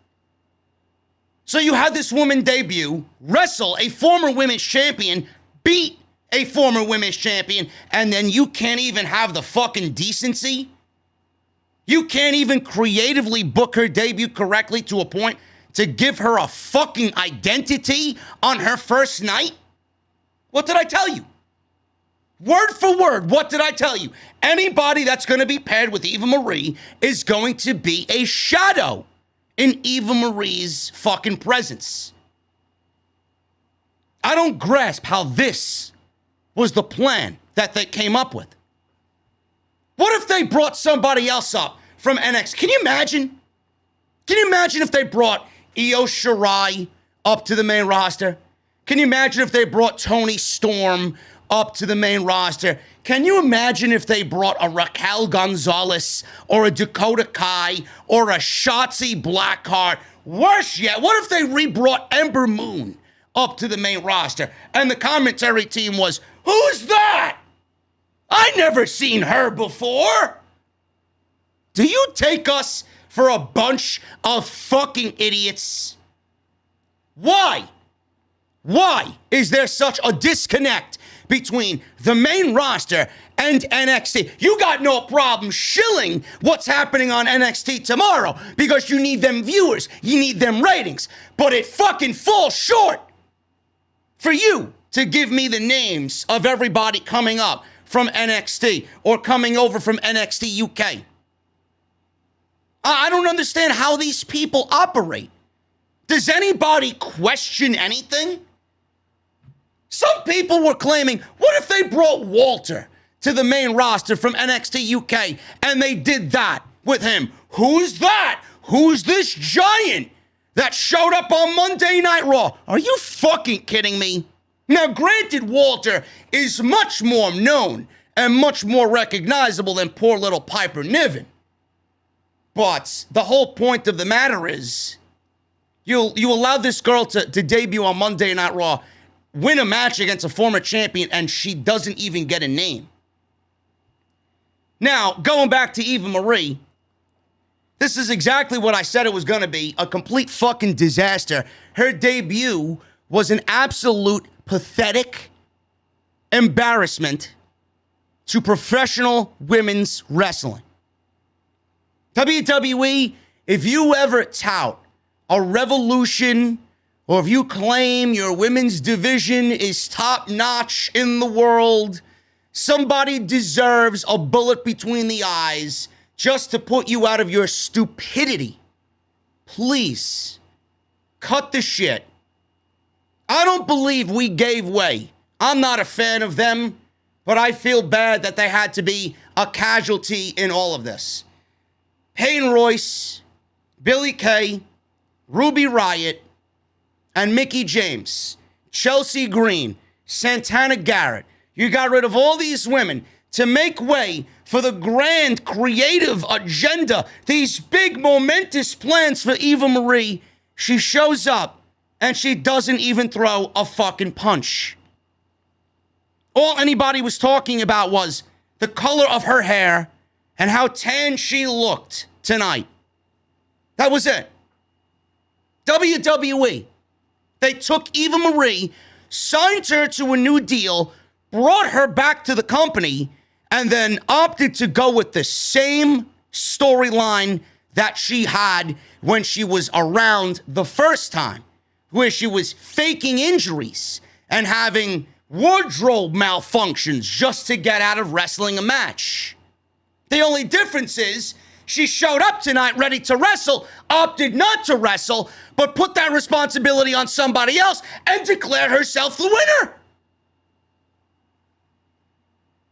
[SPEAKER 1] So you had this woman debut, wrestle a former women's champion, beat a former women's champion, and then you can't even have the fucking decency You can't even creatively book her debut correctly to a point to give her a fucking identity on her first night? What did I tell you? Word for word, what did I tell you? Anybody that's going to be paired with Eva Marie is going to be a shadow in Eva Marie's fucking presence. I don't grasp how this was the plan that they came up with. What if they brought somebody else up from NXT? Can you imagine? Can you imagine if they brought Io Shirai up to the main roster? Can you imagine if they brought Toni Storm up to the main roster? Can you imagine if they brought a Raquel Gonzalez or a Dakota Kai or a Shotzi Blackheart? Worse yet, what if they re-brought Ember Moon up to the main roster and the commentary team was, who's that? I never seen her before. Do you take us for a bunch of fucking idiots? Why? Why is there such a disconnect between the main roster and NXT? You got no problem shilling what's happening on NXT tomorrow because you need them viewers, you need them ratings, but it fucking falls short for you to give me the names of everybody coming up from NXT or coming over from NXT UK. I don't understand how these people operate. Does anybody question anything? Some people were claiming, what if they brought Walter to the main roster from NXT UK and they did that with him? Who's that? Who's this giant that showed up on Monday Night Raw? Are you fucking kidding me? Now, granted, Walter is much more known and much more recognizable than poor little Piper Niven. But the whole point of the matter is, you allow this girl to debut on Monday Night Raw, win a match against a former champion, and she doesn't even get a name. Now, going back to Eva Marie, this is exactly what I said it was going to be, a complete fucking disaster. Her debut was an absolute pathetic embarrassment to professional women's wrestling. WWE, if you ever tout a revolution or if you claim your women's division is top-notch in the world, somebody deserves a bullet between the eyes just to put you out of your stupidity. Please, cut the shit. I don't believe we gave way. I'm not a fan of them, but I feel bad that they had to be a casualty in all of this. Peyton Royce, Billie Kay, Ruby Riott, and Mickie James, Chelsea Green, Santana Garrett. You got rid of all these women to make way for the grand creative agenda, these big momentous plans for Eva Marie. She shows up and she doesn't even throw a fucking punch. All anybody was talking about was the color of her hair and how tan she looked tonight. That was it. WWE, they took Eva Marie, signed her to a new deal, brought her back to the company, and then opted to go with the same storyline that she had when she was around the first time, where she was faking injuries and having wardrobe malfunctions just to get out of wrestling a match. The only difference is she showed up tonight ready to wrestle, opted not to wrestle, but put that responsibility on somebody else and declared herself the winner.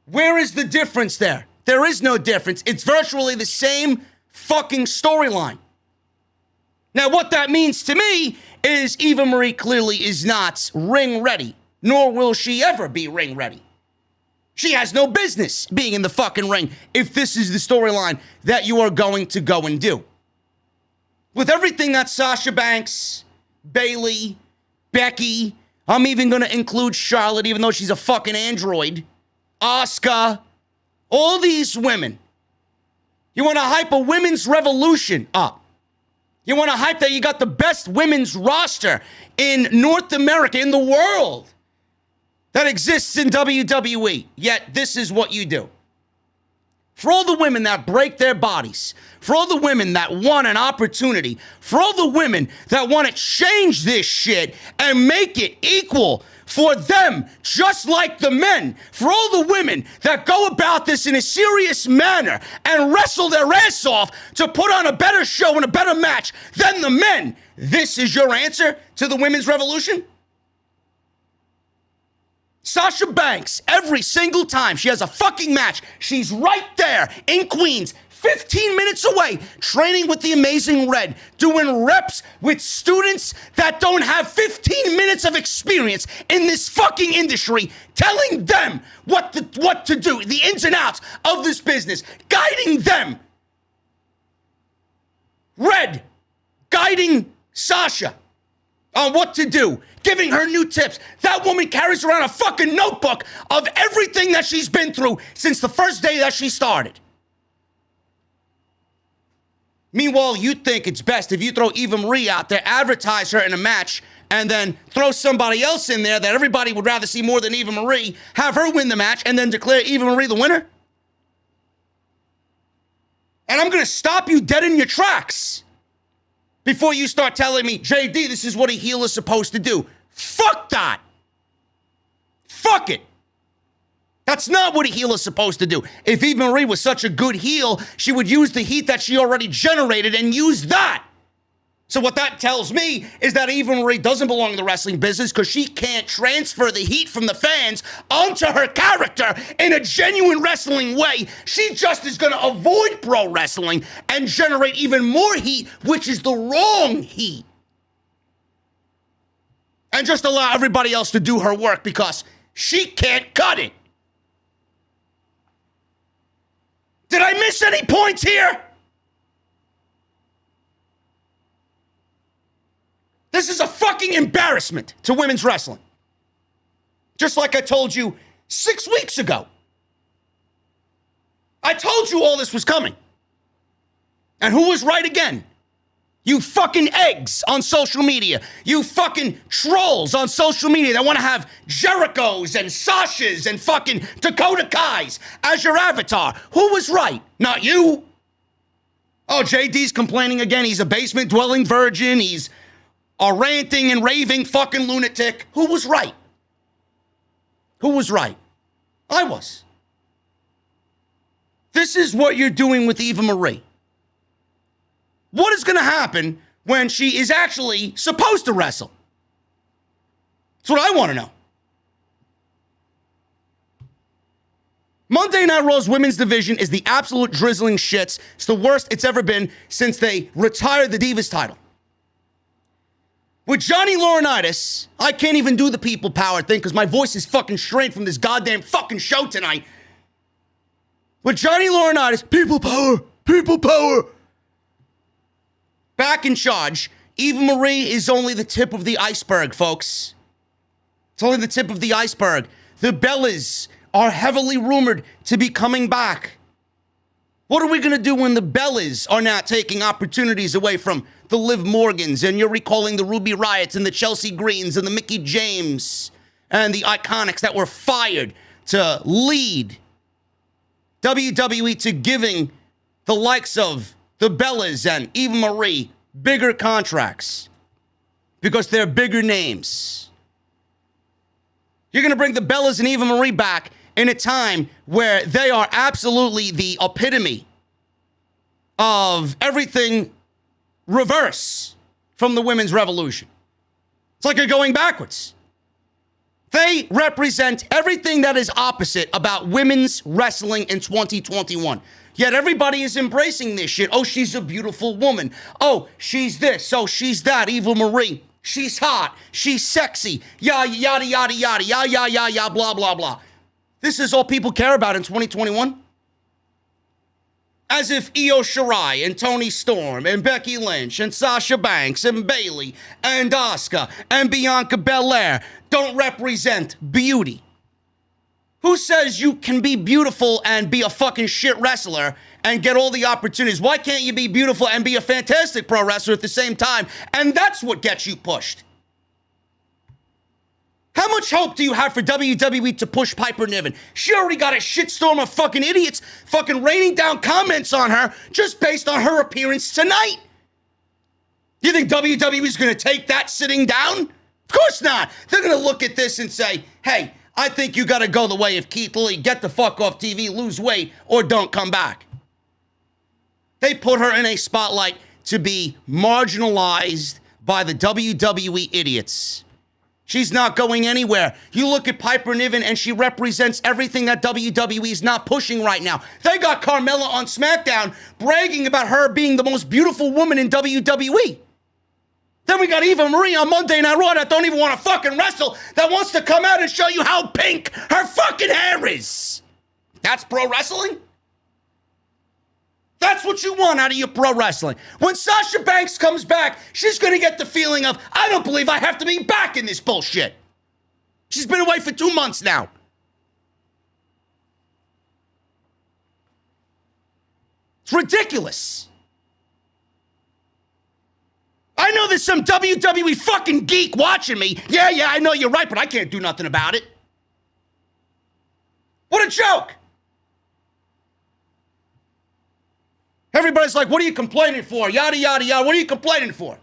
[SPEAKER 1] Where is the difference there? There is no difference. It's virtually the same fucking storyline. Now, what that means to me is Eva Marie clearly is not ring ready, nor will she ever be ring ready. She has no business being in the fucking ring if this is the storyline that you are going to go and do. With everything that Sasha Banks, Bayley, Becky, I'm even going to include Charlotte, even though she's a fucking android, Asuka, all these women. You want to hype a women's revolution up. You want to hype that you got the best women's roster in North America, in the world, that exists in WWE. Yet this is what you do. For all the women that break their bodies, for all the women that want an opportunity, for all the women that want to change this shit and make it equal for them, just like the men, for all the women that go about this in a serious manner and wrestle their ass off to put on a better show and a better match than the men, this is your answer to the women's revolution? Sasha Banks, every single time she has a fucking match, she's right there in Queens, 15 minutes away, training with the Amazing Red, doing reps with students that don't have 15 minutes of experience in this fucking industry, telling them what to do, the ins and outs of this business, guiding them. Red, guiding Sasha on what to do, giving her new tips. That woman carries around a fucking notebook of everything that she's been through since the first day that she started. Meanwhile, you think it's best if you throw Eva Marie out there, advertise her in a match, and then throw somebody else in there that everybody would rather see more than Eva Marie, have her win the match, and then declare Eva Marie the winner? And I'm gonna stop you dead in your tracks before you start telling me, JD, this is what a heel is supposed to do. Fuck that. Fuck it. That's not what a heel is supposed to do. If Eva Marie was such a good heel, she would use the heat that she already generated and use that. So what that tells me is that Eva Marie doesn't belong in the wrestling business because she can't transfer the heat from the fans onto her character in a genuine wrestling way. She just is going to avoid pro wrestling and generate even more heat, which is the wrong heat. And just allow everybody else to do her work because she can't cut it. Did I miss any points here? This is a fucking embarrassment to women's wrestling. Just like I told you 6 weeks ago. I told you all this was coming. And who was right again? You fucking eggs on social media. You fucking trolls on social media that want to have Jerichos and Sashas and fucking Dakota Kais as your avatar. Who was right? Not you. Oh, JD's complaining again. He's a basement-dwelling virgin. He's a ranting and raving fucking lunatic. Who was right? Who was right? I was. This is what you're doing with Eva Marie. What is going to happen when she is actually supposed to wrestle? That's what I want to know. Monday Night Raw's women's division is the absolute drizzling shits. It's the worst it's ever been since they retired the Divas title. With Johnny Laurinaitis, I can't even do the people power thing because my voice is fucking strained from this goddamn fucking show tonight. With Johnny Laurinaitis, people power. Back in charge, Eva Marie is only the tip of the iceberg, folks. It's only the tip of the iceberg. The Bellas are heavily rumored to be coming back. What are we going to do when the Bellas are now taking opportunities away from the Liv Morgans, and you're recalling the Ruby Riots and the Chelsea Greens and the Mickie James and the Iconics that were fired to lead WWE to giving the likes of the Bellas and Eva Marie bigger contracts because they're bigger names. You're going to bring the Bellas and Eva Marie back in a time where they are absolutely the epitome of everything reverse from the women's revolution. It's like you're going backwards. They represent everything that is opposite about women's wrestling in 2021. Yet everybody is embracing this shit. Oh, she's a beautiful woman. Oh, she's this. Oh, she's that. Eva Marie. She's hot. She's sexy. Yada, yada, yada, yada, yada, yada, yada, yada, blah, blah, blah. This is all people care about in 2021. As if Io Shirai and Toni Storm and Becky Lynch and Sasha Banks and Bayley and Asuka and Bianca Belair don't represent beauty. Who says you can be beautiful and be a fucking shit wrestler and get all the opportunities? Why can't you be beautiful and be a fantastic pro wrestler at the same time? And that's what gets you pushed. How much hope do you have for WWE to push Piper Niven? She already got a shitstorm of fucking idiots fucking raining down comments on her just based on her appearance tonight. You think WWE is going to take that sitting down? Of course not. They're going to look at this and say, hey, I think you got to go the way of Keith Lee. Get the fuck off TV, lose weight, or don't come back. They put her in a spotlight to be marginalized by the WWE idiots. She's not going anywhere. You look at Piper Niven and she represents everything that WWE is not pushing right now. They got Carmella on SmackDown bragging about her being the most beautiful woman in WWE. Then we got Eva Marie on Monday Night Raw that don't even want to fucking wrestle, that wants to come out and show you how pink her fucking hair is. That's pro wrestling? That's what you want out of your pro wrestling. When Sasha Banks comes back, she's going to get the feeling of, I don't believe I have to be back in this bullshit. She's been away for 2 months now. It's ridiculous. I know there's some WWE fucking geek watching me. Yeah, I know you're right, but I can't do nothing about it. What a joke. Everybody's like, what are you complaining for? Yada, yada, yada. What are you complaining for?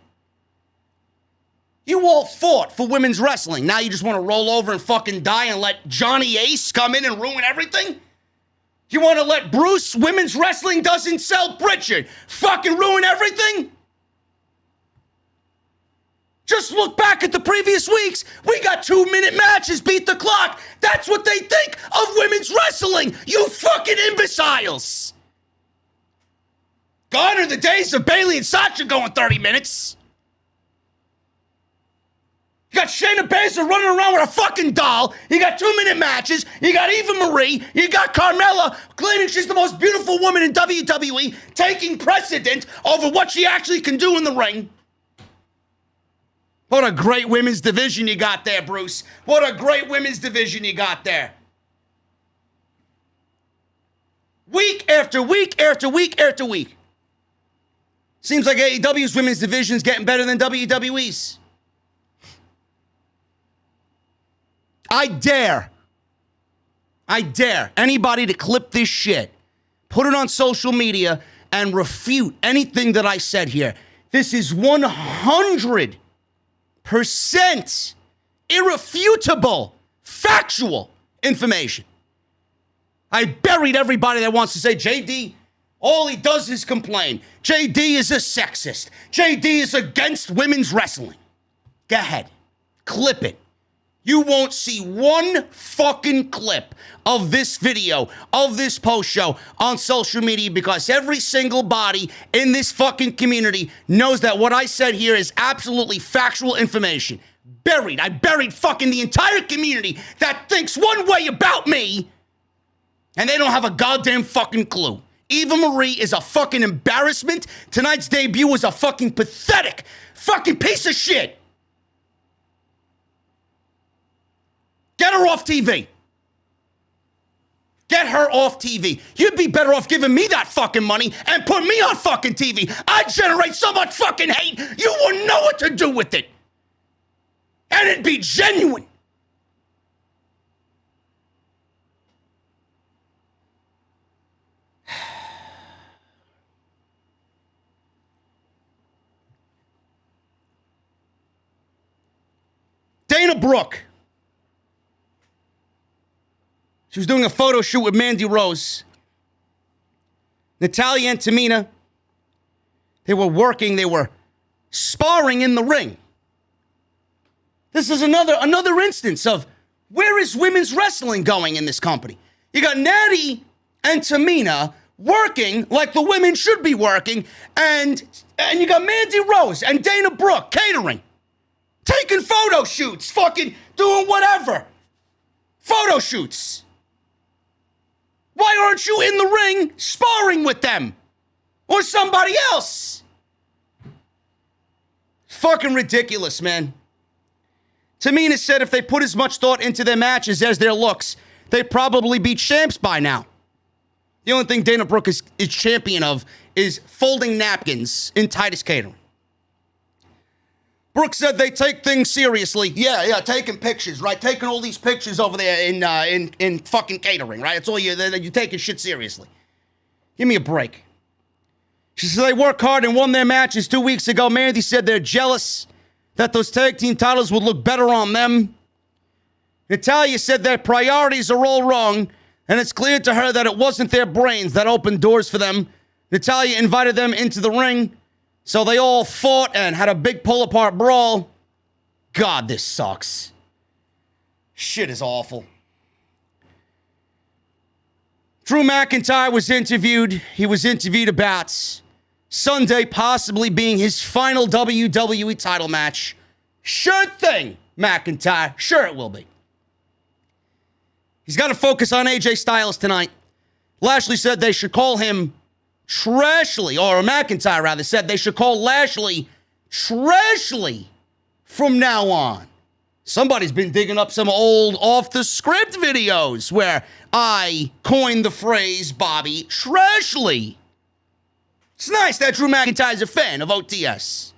[SPEAKER 1] You all fought for women's wrestling. Now you just want to roll over and fucking die and let Johnny Ace come in and ruin everything? You want to let Bruce, women's wrestling doesn't sell Pritchard, fucking ruin everything? Just look back at the previous weeks. We got 2-minute matches, beat the clock. That's what they think of women's wrestling, you fucking imbeciles. Gone are the days of Bayley and Sasha going 30 minutes. You got Shayna Baszler running around with a fucking doll. You got 2-minute matches. You got Eva Marie. You got Carmella claiming she's the most beautiful woman in WWE, taking precedent over what she actually can do in the ring. What a great women's division you got there, Bruce. What a great women's division you got there. Week after week after week after week. Seems like AEW's women's division is getting better than WWE's. I dare anybody to clip this shit, put it on social media, and refute anything that I said here. This is 100% irrefutable, factual information. I buried everybody that wants to say, JD, all he does is complain. JD is a sexist. JD is against women's wrestling. Go ahead. Clip it. You won't see one fucking clip of this video, of this post show on social media because every single body in this fucking community knows that what I said here is absolutely factual information. Buried. I buried fucking the entire community that thinks one way about me and they don't have a goddamn fucking clue. Eva Marie is a fucking embarrassment. Tonight's debut was a fucking pathetic fucking piece of shit. Get her off TV. Get her off TV. You'd be better off giving me that fucking money and put me on fucking TV. I generate so much fucking hate, you wouldn't know what to do with it. And it'd be genuine. Dana Brooke. She was doing a photo shoot with Mandy Rose. Natalya and Tamina, they were sparring in the ring. This is another instance of where is women's wrestling going in this company? You got Natty and Tamina working like the women should be working, and you got Mandy Rose and Dana Brooke catering, taking photo shoots, fucking doing whatever. Photo shoots. Why aren't you in the ring sparring with them? Or somebody else? Fucking ridiculous, man. Tamina said if they put as much thought into their matches as their looks, they'd probably be champs by now. The only thing Dana Brooke is champion of is folding napkins in Titus Catering. Brooke said they take things seriously. Yeah, taking pictures, right? Taking all these pictures over there in fucking catering, right? It's all you're taking shit seriously. Give me a break. She said they worked hard and won their matches 2 weeks ago. Mandy said they're jealous that those tag team titles would look better on them. Natalya said their priorities are all wrong, and it's clear to her that it wasn't their brains that opened doors for them. Natalya invited them into the ring, so they all fought and had a big pull-apart brawl. God, this sucks. Shit is awful. Drew McIntyre was interviewed. He was interviewed about Sunday possibly being his final WWE title match. Sure thing, McIntyre. Sure it will be. He's got to focus on AJ Styles tonight. Lashley said they should call him Trashley, or McIntyre rather said they should call Lashley Trashley from now on. Somebody's been digging up some old off-the-script videos where I coined the phrase Bobby Trashley. It's nice that Drew McIntyre's a fan of OTS.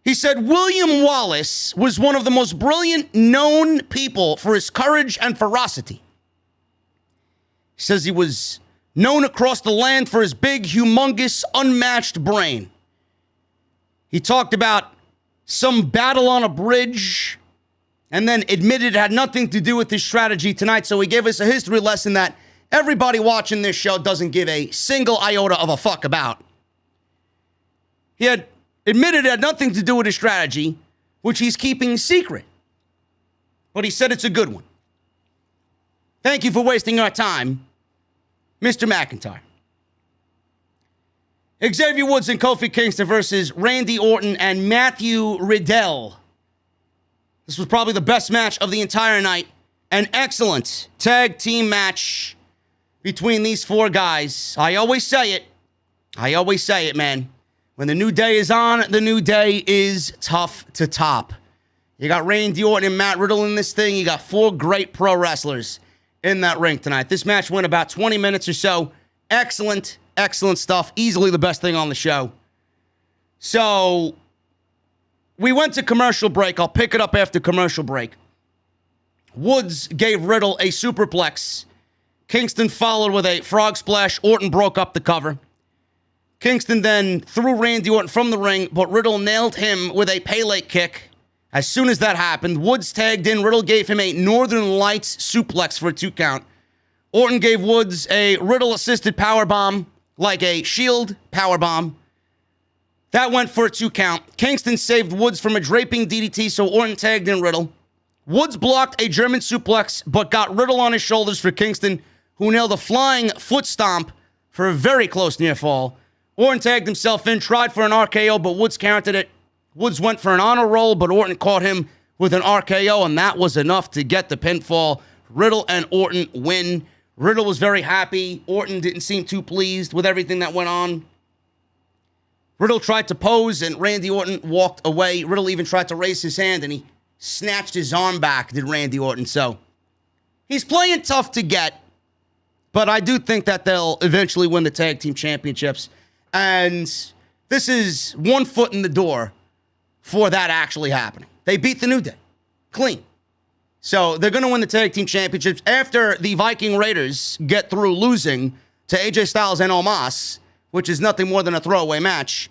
[SPEAKER 1] He said William Wallace was one of the most brilliant known people for his courage and ferocity. He says he was known across the land for his big, humongous, unmatched brain. He talked about some battle on a bridge and then admitted it had nothing to do with his strategy tonight, so he gave us a history lesson that everybody watching this show doesn't give a single iota of a fuck about. He had admitted it had nothing to do with his strategy, which he's keeping secret. But he said it's a good one. Thank you for wasting our time, Mr. McIntyre. Xavier Woods and Kofi Kingston versus Randy Orton and Matthew Riddle. This was probably the best match of the entire night. An excellent tag team match between these four guys. I always say it, man. When the New Day is on, the New Day is tough to top. You got Randy Orton and Matt Riddle in this thing. You got four great pro wrestlers in that ring tonight. This match went about 20 minutes or so. Excellent stuff. Easily the best thing on the show. So, we went to commercial break. I'll pick it up after commercial break. Woods gave Riddle a superplex. Kingston followed with a frog splash. Orton broke up the cover. Kingston then threw Randy Orton from the ring, but Riddle nailed him with a Pele kick. As soon as that happened, Woods tagged in. Riddle gave him a Northern Lights suplex for a 2 count. Orton gave Woods a Riddle-assisted powerbomb, like a Shield powerbomb. That went for a 2 count. Kingston saved Woods from a draping DDT, so Orton tagged in Riddle. Woods blocked a German suplex, but got Riddle on his shoulders for Kingston, who nailed a flying foot stomp for a very close near fall. Orton tagged himself in, tried for an RKO, but Woods countered it. Woods went for an honor roll, but Orton caught him with an RKO, and that was enough to get the pinfall. Riddle and Orton win. Riddle was very happy. Orton didn't seem too pleased with everything that went on. Riddle tried to pose, and Randy Orton walked away. Riddle even tried to raise his hand, and he snatched his arm back, did Randy Orton. So, he's playing tough to get, but I do think that they'll eventually win the tag team championships. And this is one foot in the door for that actually happening. They beat the New Day. Clean. So they're going to win the tag team championships after the Viking Raiders get through losing to AJ Styles and Omos, which is nothing more than a throwaway match.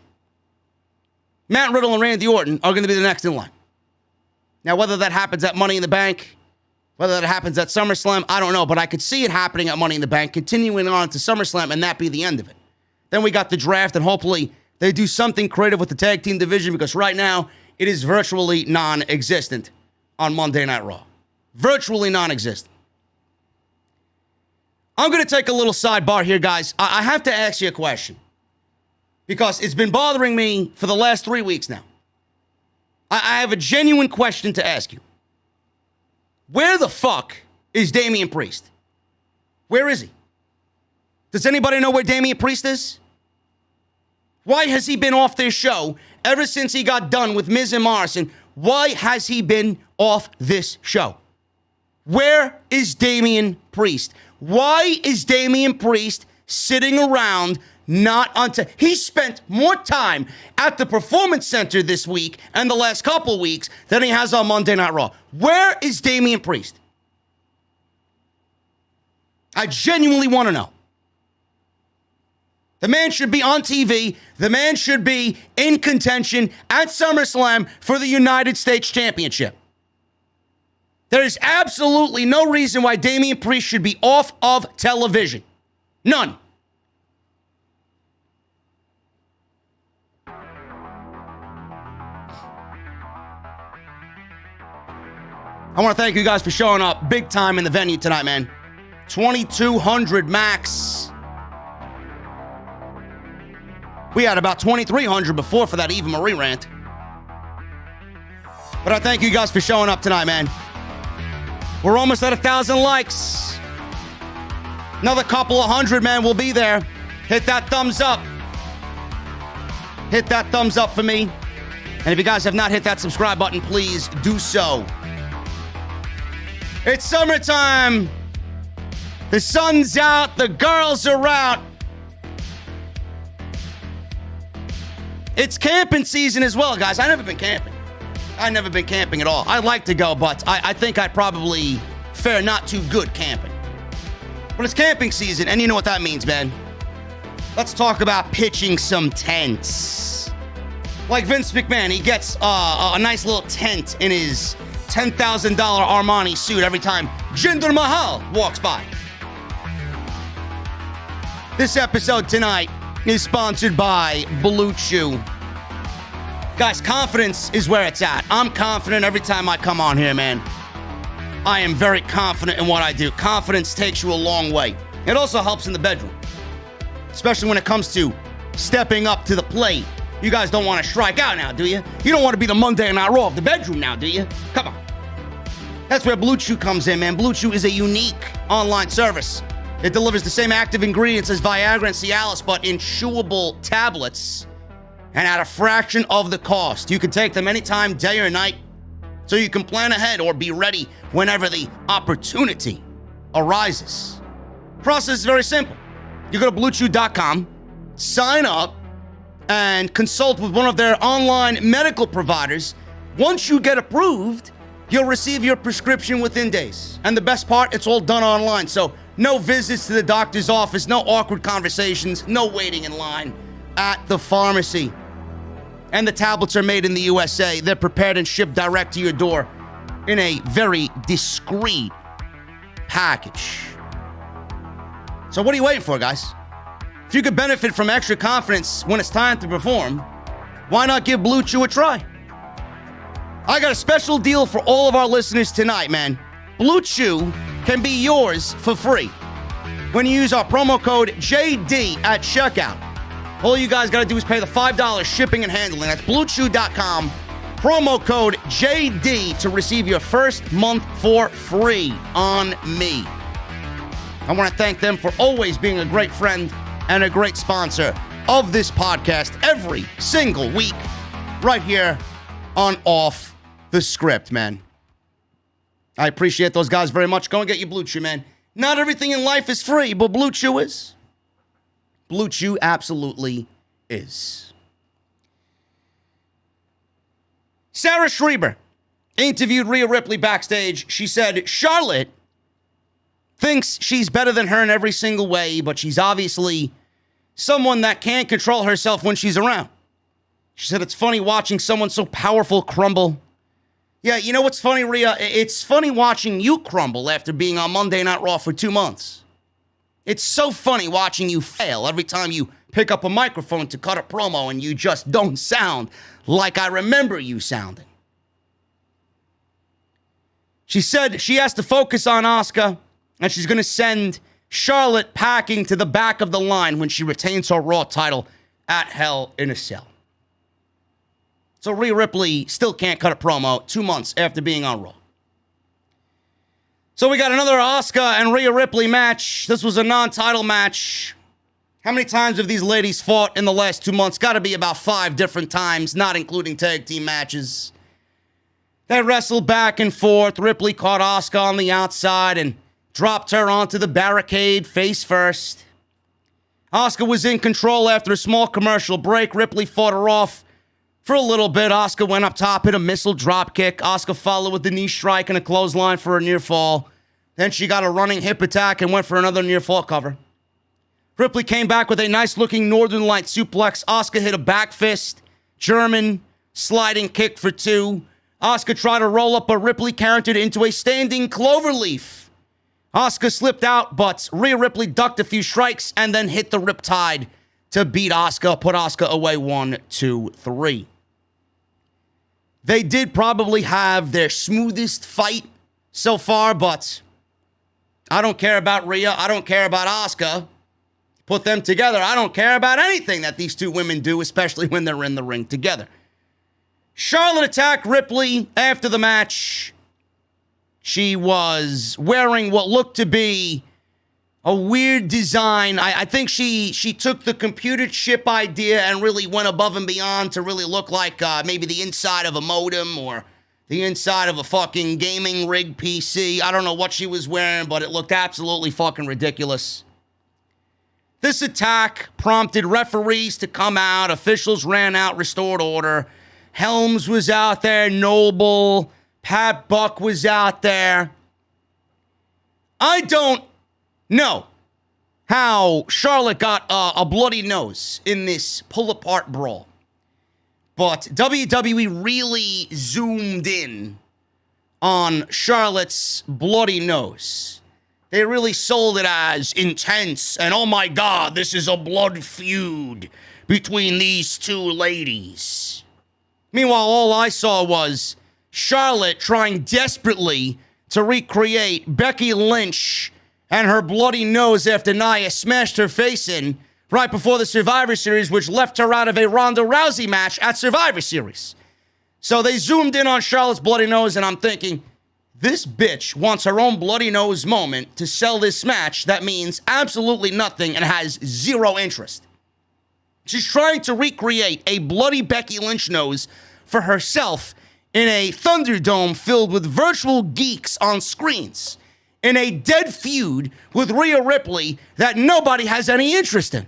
[SPEAKER 1] Matt Riddle and Randy Orton are going to be the next in line. Now, whether that happens at Money in the Bank, whether that happens at SummerSlam, I don't know. But I could see it happening at Money in the Bank, continuing on to SummerSlam, and that be the end of it. Then we got the draft, and hopefully they do something creative with the tag team division, because right now it is virtually non-existent on Monday Night Raw. Virtually non-existent. I'm going to take a little sidebar here, guys. I have to ask you a question, because it's been bothering me for the last 3 weeks now. I have a genuine question to ask you. Where the fuck is Damian Priest? Where is he? Does anybody know where Damian Priest is? Why has he been off this show ever since he got done with Miz and Morrison? Why has he been off this show? Where is Damian Priest? Why is Damian Priest sitting around not on he spent more time at the Performance Center this week and the last couple weeks than he has on Monday Night Raw. Where is Damian Priest? I genuinely want to know. The man should be on TV. The man should be in contention at SummerSlam for the United States Championship. There is absolutely no reason why Damian Priest should be off of television. None. I want to thank you guys for showing up big time in the venue tonight, man. 2,200 max. We had about 2,300 before for that Eva Marie rant. But I thank you guys for showing up tonight, man. We're almost at 1,000 likes. Another couple of hundred, man, will be there. Hit that thumbs up. Hit that thumbs up for me. And if you guys have not hit that subscribe button, please do so. It's summertime. The sun's out. The girls are out. It's camping season as well, guys. I've never been camping. I've never been camping at all. I'd like to go, but I think I'd probably fare not too good camping. But it's camping season, and you know what that means, man. Let's talk about pitching some tents. Like Vince McMahon, he gets a nice little tent in his $10,000 Armani suit every time Jinder Mahal walks by. This episode tonight is sponsored by Blue Chew. Guys, confidence is where it's at. I'm confident every time I come on here, man. I am very confident in what I do. Confidence takes you a long way. It also helps in the bedroom, especially when it comes to stepping up to the plate. You guys don't want to strike out now, do you? You don't want to be the Monday Night Raw of the bedroom now, do you? Come on. That's where Blue Chew comes in, man. Blue Chew is a unique online service. It delivers the same active ingredients as Viagra and Cialis, but in chewable tablets and at a fraction of the cost. You can take them anytime, day or night, so you can plan ahead or be ready whenever the opportunity arises. Process is very simple. You go to BlueChew.com, sign up, and consult with one of their online medical providers. Once you get approved, you'll receive your prescription within days. And the best part, it's all done online. So no visits to the doctor's office, no awkward conversations, no waiting in line at the pharmacy. And the tablets are made in the USA. They're prepared and shipped direct to your door in a very discreet package. So what are you waiting for, guys? If you could benefit from extra confidence when it's time to perform, why not give Blue Chew a try? I got a special deal for all of our listeners tonight, man. Blue Chew can be yours for free when you use our promo code JD at checkout. All you guys got to do is pay the $5 shipping and handling. That's BlueChew.com. Promo code JD to receive your first month for free on me. I want to thank them for always being a great friend and a great sponsor of this podcast every single week right here on Off the Script, man. I appreciate those guys very much. Go and get your Blue Chew, man. Not everything in life is free, but Blue Chew is. Blue Chew absolutely is. Sarah Schreiber interviewed Rhea Ripley backstage. She said Charlotte thinks she's better than her in every single way, but she's obviously someone that can't control herself when she's around. She said it's funny watching someone so powerful crumble. Yeah, you know what's funny, Rhea? It's funny watching you crumble after being on Monday Night Raw for 2 months. It's so funny watching you fail every time you pick up a microphone to cut a promo and you just don't sound like I remember you sounding. She said she has to focus on Asuka, and she's going to send Charlotte packing to the back of the line when she retains her Raw title at Hell in a Cell. So Rhea Ripley still can't cut a promo 2 months after being on Raw. So we got another Asuka and Rhea Ripley match. This was a non-title match. How many times have these ladies fought in the last 2 months? Got to be about 5 different times, not including tag team matches. They wrestled back and forth. Ripley caught Asuka on the outside and dropped her onto the barricade face first. Asuka was in control after a small commercial break. Ripley fought her off for a little bit. Asuka went up top, hit a missile drop kick. Asuka followed with the knee strike and a clothesline for a near fall. Then she got a running hip attack and went for another near fall cover. Ripley came back with a nice-looking Northern Light suplex. Asuka hit a back fist, German sliding kick for 2. Asuka tried to roll up, but Ripley countered into a standing cloverleaf. Asuka slipped out, but Rhea Ripley ducked a few strikes and then hit the Riptide to beat Asuka, put Asuka away 1, 2, 3. They did probably have their smoothest fight so far, but I don't care about Rhea. I don't care about Asuka. Put them together. I don't care about anything that these two women do, especially when they're in the ring together. Charlotte attacked Ripley after the match. She was wearing what looked to be a weird design. I think she took the computer chip idea and really went above and beyond to really look like maybe the inside of a modem or the inside of a fucking gaming rig PC. I don't know what she was wearing, but it looked absolutely fucking ridiculous. This attack prompted referees to come out. Officials ran out, restored order. Helms was out there. Noble. Pat Buck was out there. I don't know how Charlotte got a bloody nose in this pull-apart brawl. But WWE really zoomed in on Charlotte's bloody nose. They really sold it as intense, and oh my God, this is a blood feud between these two ladies. Meanwhile, all I saw was Charlotte trying desperately to recreate Becky Lynch and her bloody nose after Nia smashed her face in right before the Survivor Series, which left her out of a Ronda Rousey match at Survivor Series. So they zoomed in on Charlotte's bloody nose, and I'm thinking, this bitch wants her own bloody nose moment to sell this match that means absolutely nothing and has zero interest. She's trying to recreate a bloody Becky Lynch nose for herself in a Thunderdome filled with virtual geeks on screens, in a dead feud with Rhea Ripley that nobody has any interest in.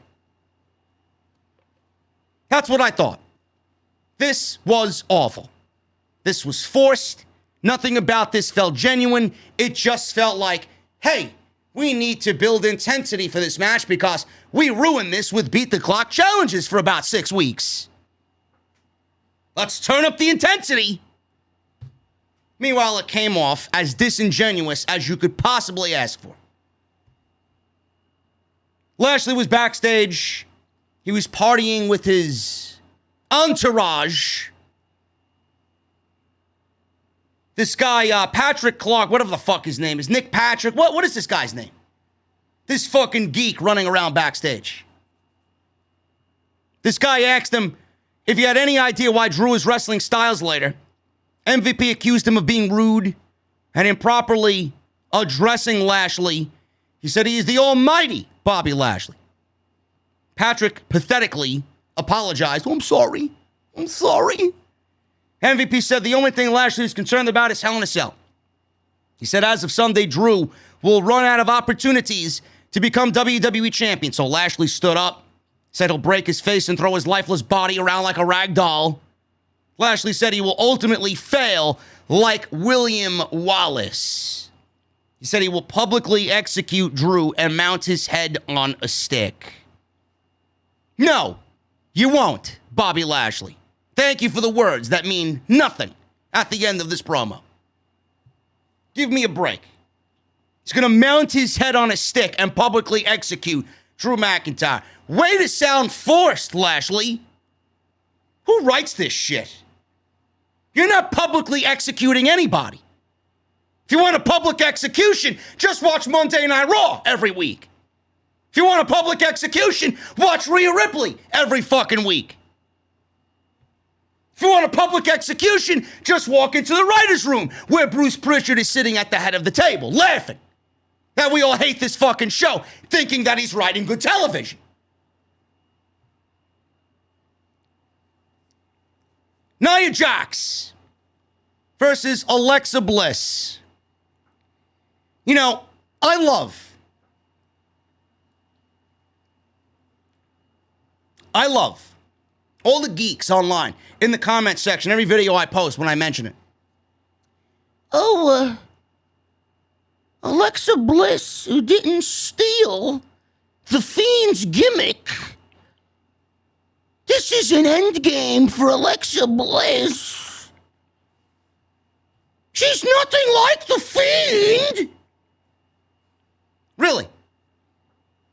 [SPEAKER 1] That's what I thought. This was awful. This was forced. Nothing about this felt genuine. It just felt like, hey, we need to build intensity for this match because we ruined this with beat the clock challenges for about 6 weeks. Let's turn up the intensity. Meanwhile, it came off as disingenuous as you could possibly ask for. Lashley was backstage. He was partying with his entourage. This guy, Patrick Clark, whatever the fuck his name is, Nick Patrick, what is this guy's name? This fucking geek running around backstage. This guy asked him if he had any idea why Drew is wrestling Styles later. MVP accused him of being rude and improperly addressing Lashley. He said he is the almighty Bobby Lashley. Patrick pathetically apologized. Oh, I'm sorry. MVP said the only thing Lashley is concerned about is Hell in a Cell. He said as of Sunday, Drew will run out of opportunities to become WWE champion. So Lashley stood up, said he'll break his face and throw his lifeless body around like a rag doll. Lashley said he will ultimately fail like William Wallace. He said he will publicly execute Drew and mount his head on a stick. No, you won't, Bobby Lashley. Thank you for the words that mean nothing at the end of this promo. Give me a break. He's going to mount his head on a stick and publicly execute Drew McIntyre. Way to sound forced, Lashley. Who writes this shit? You're not publicly executing anybody. If you want a public execution, just watch Monday Night Raw every week. If you want a public execution, watch Rhea Ripley every fucking week. If you want a public execution, just walk into the writer's room where Bruce Pritchard is sitting at the head of the table, laughing that we all hate this fucking show, thinking that he's writing good television. Nia Jax versus Alexa Bliss. You know, I love I love all the geeks online in the comment section, every video I post when I mention it. Oh, Alexa Bliss, who didn't steal the Fiend's gimmick. This is an endgame for Alexa Bliss. She's nothing like the Fiend. Really?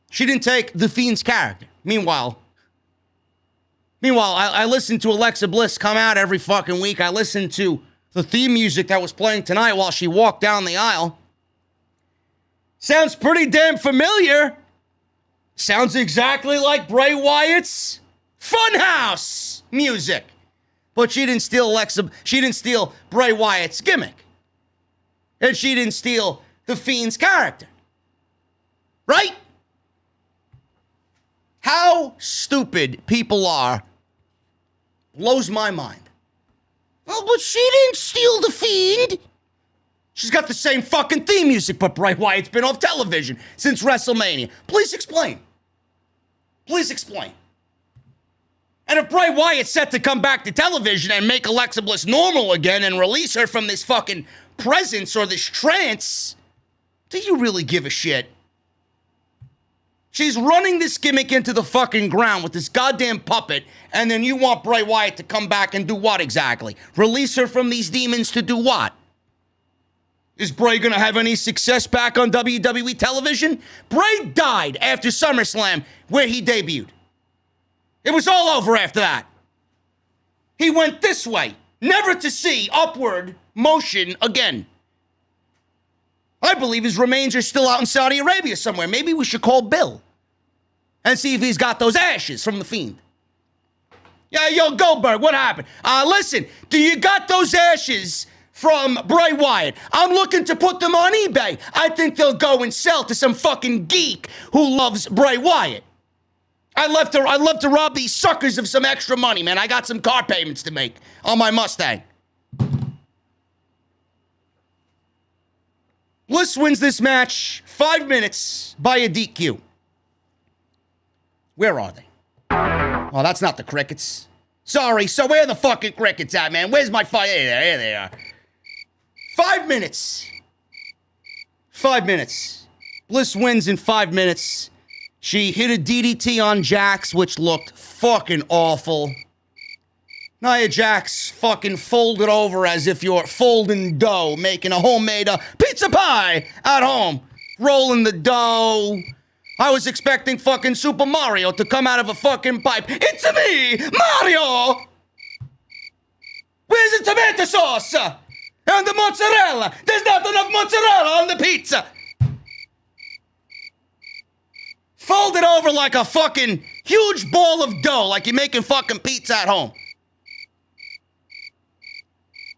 [SPEAKER 1] She didn't take the Fiend's character. Meanwhile, I listen to Alexa Bliss come out every fucking week. I listen to the theme music that was playing tonight while she walked down the aisle. Sounds pretty damn familiar. Sounds exactly like Bray Wyatt's Funhouse music. But she didn't steal Bray Wyatt's gimmick. And she didn't steal the Fiend's character. Right? How stupid people are blows my mind. Oh, but she didn't steal the Fiend. She's got the same fucking theme music, but Bray Wyatt's been off television since WrestleMania. Please explain. Please explain. And if Bray Wyatt's set to come back to television and make Alexa Bliss normal again and release her from this fucking presence or this trance, do you really give a shit? She's running this gimmick into the fucking ground with this goddamn puppet, and then you want Bray Wyatt to come back and do what exactly? Release her from these demons to do what? Is Bray gonna have any success back on WWE television? Bray died after SummerSlam, where he debuted. It was all over after that. He went this way, never to see upward motion again. I believe his remains are still out in Saudi Arabia somewhere. Maybe we should call Bill and see if he's got those ashes from the Fiend. Yeah, yo, Goldberg, what happened? Listen, do you got those ashes from Bray Wyatt? I'm looking to put them on eBay. I think they'll go and sell to some fucking geek who loves Bray Wyatt. I'd love to rob these suckers of some extra money, man. I got some car payments to make on my Mustang. Bliss wins this match 5 minutes by a DQ. Where are they? Oh, that's not the crickets. Sorry, so where are the fucking crickets at, man? Where's my fire? Here they are. 5 minutes. 5 minutes. Bliss wins in 5 minutes. She hit a DDT on Jax, which looked fucking awful. Nia Jax fucking folded over as if you're folding dough, making a homemade pizza pie at home. Rolling the dough. I was expecting fucking Super Mario to come out of a fucking pipe. It's me, Mario! Where's the tomato sauce? And the mozzarella? There's not enough mozzarella on the pizza. Folded over like a fucking huge ball of dough, like you're making fucking pizza at home.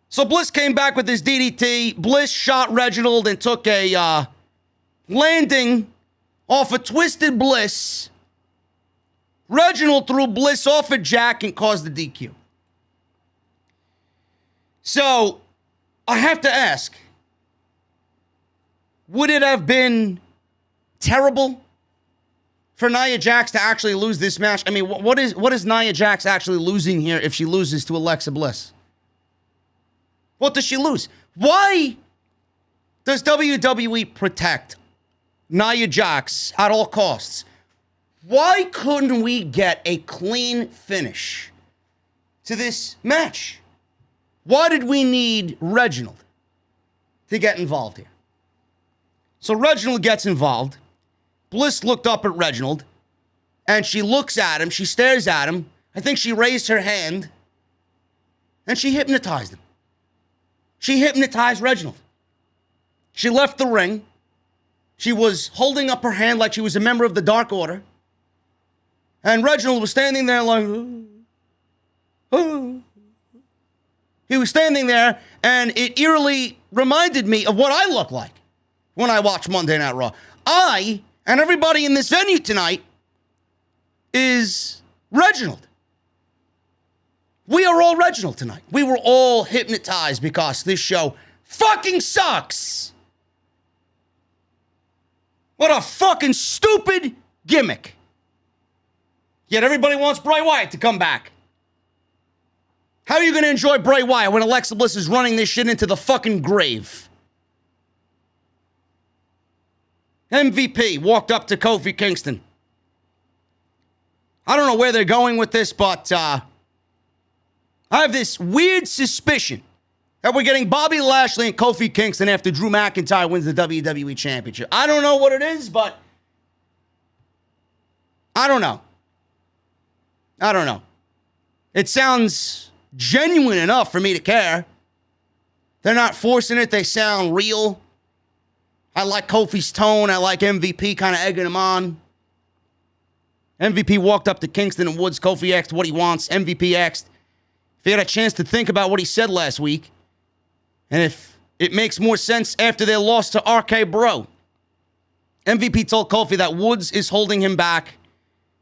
[SPEAKER 1] So Bliss came back with his DDT. Bliss shot Reginald and took a landing off a twisted Bliss. Reginald threw Bliss off a Jack and caused the DQ. So I have to ask, would it have been terrible for Nia Jax to actually lose this match? I mean, what is Nia Jax actually losing here if she loses to Alexa Bliss? What does she lose? Why does WWE protect Nia Jax at all costs? Why couldn't we get a clean finish to this match? Why did we need Reginald to get involved here? So Reginald gets involved. Bliss looked up at Reginald, and she looks at him. She stares at him. I think she raised her hand, and she hypnotized him. She hypnotized Reginald. She left the ring. She was holding up her hand like she was a member of the Dark Order. And Reginald was standing there like, oh. He was standing there, and it eerily reminded me of what I look like when I watch Monday Night Raw. I, and everybody in this venue tonight, is Reginald. We are all Reginald tonight. We were all hypnotized because this show fucking sucks. What a fucking stupid gimmick. Yet everybody wants Bray Wyatt to come back. How are you going to enjoy Bray Wyatt when Alexa Bliss is running this shit into the fucking grave? MVP walked up to Kofi Kingston. I don't know where they're going with this, but I have this weird suspicion that we're getting Bobby Lashley and Kofi Kingston after Drew McIntyre wins the WWE Championship. I don't know what it is, but I don't know. It sounds genuine enough for me to care. They're not forcing it. They sound real. I like Kofi's tone. I like MVP kind of egging him on. MVP walked up to Kingston and Woods. Kofi asked what he wants. MVP asked if he had a chance to think about what he said last week, and if it makes more sense after their loss to RK Bro. MVP told Kofi that Woods is holding him back.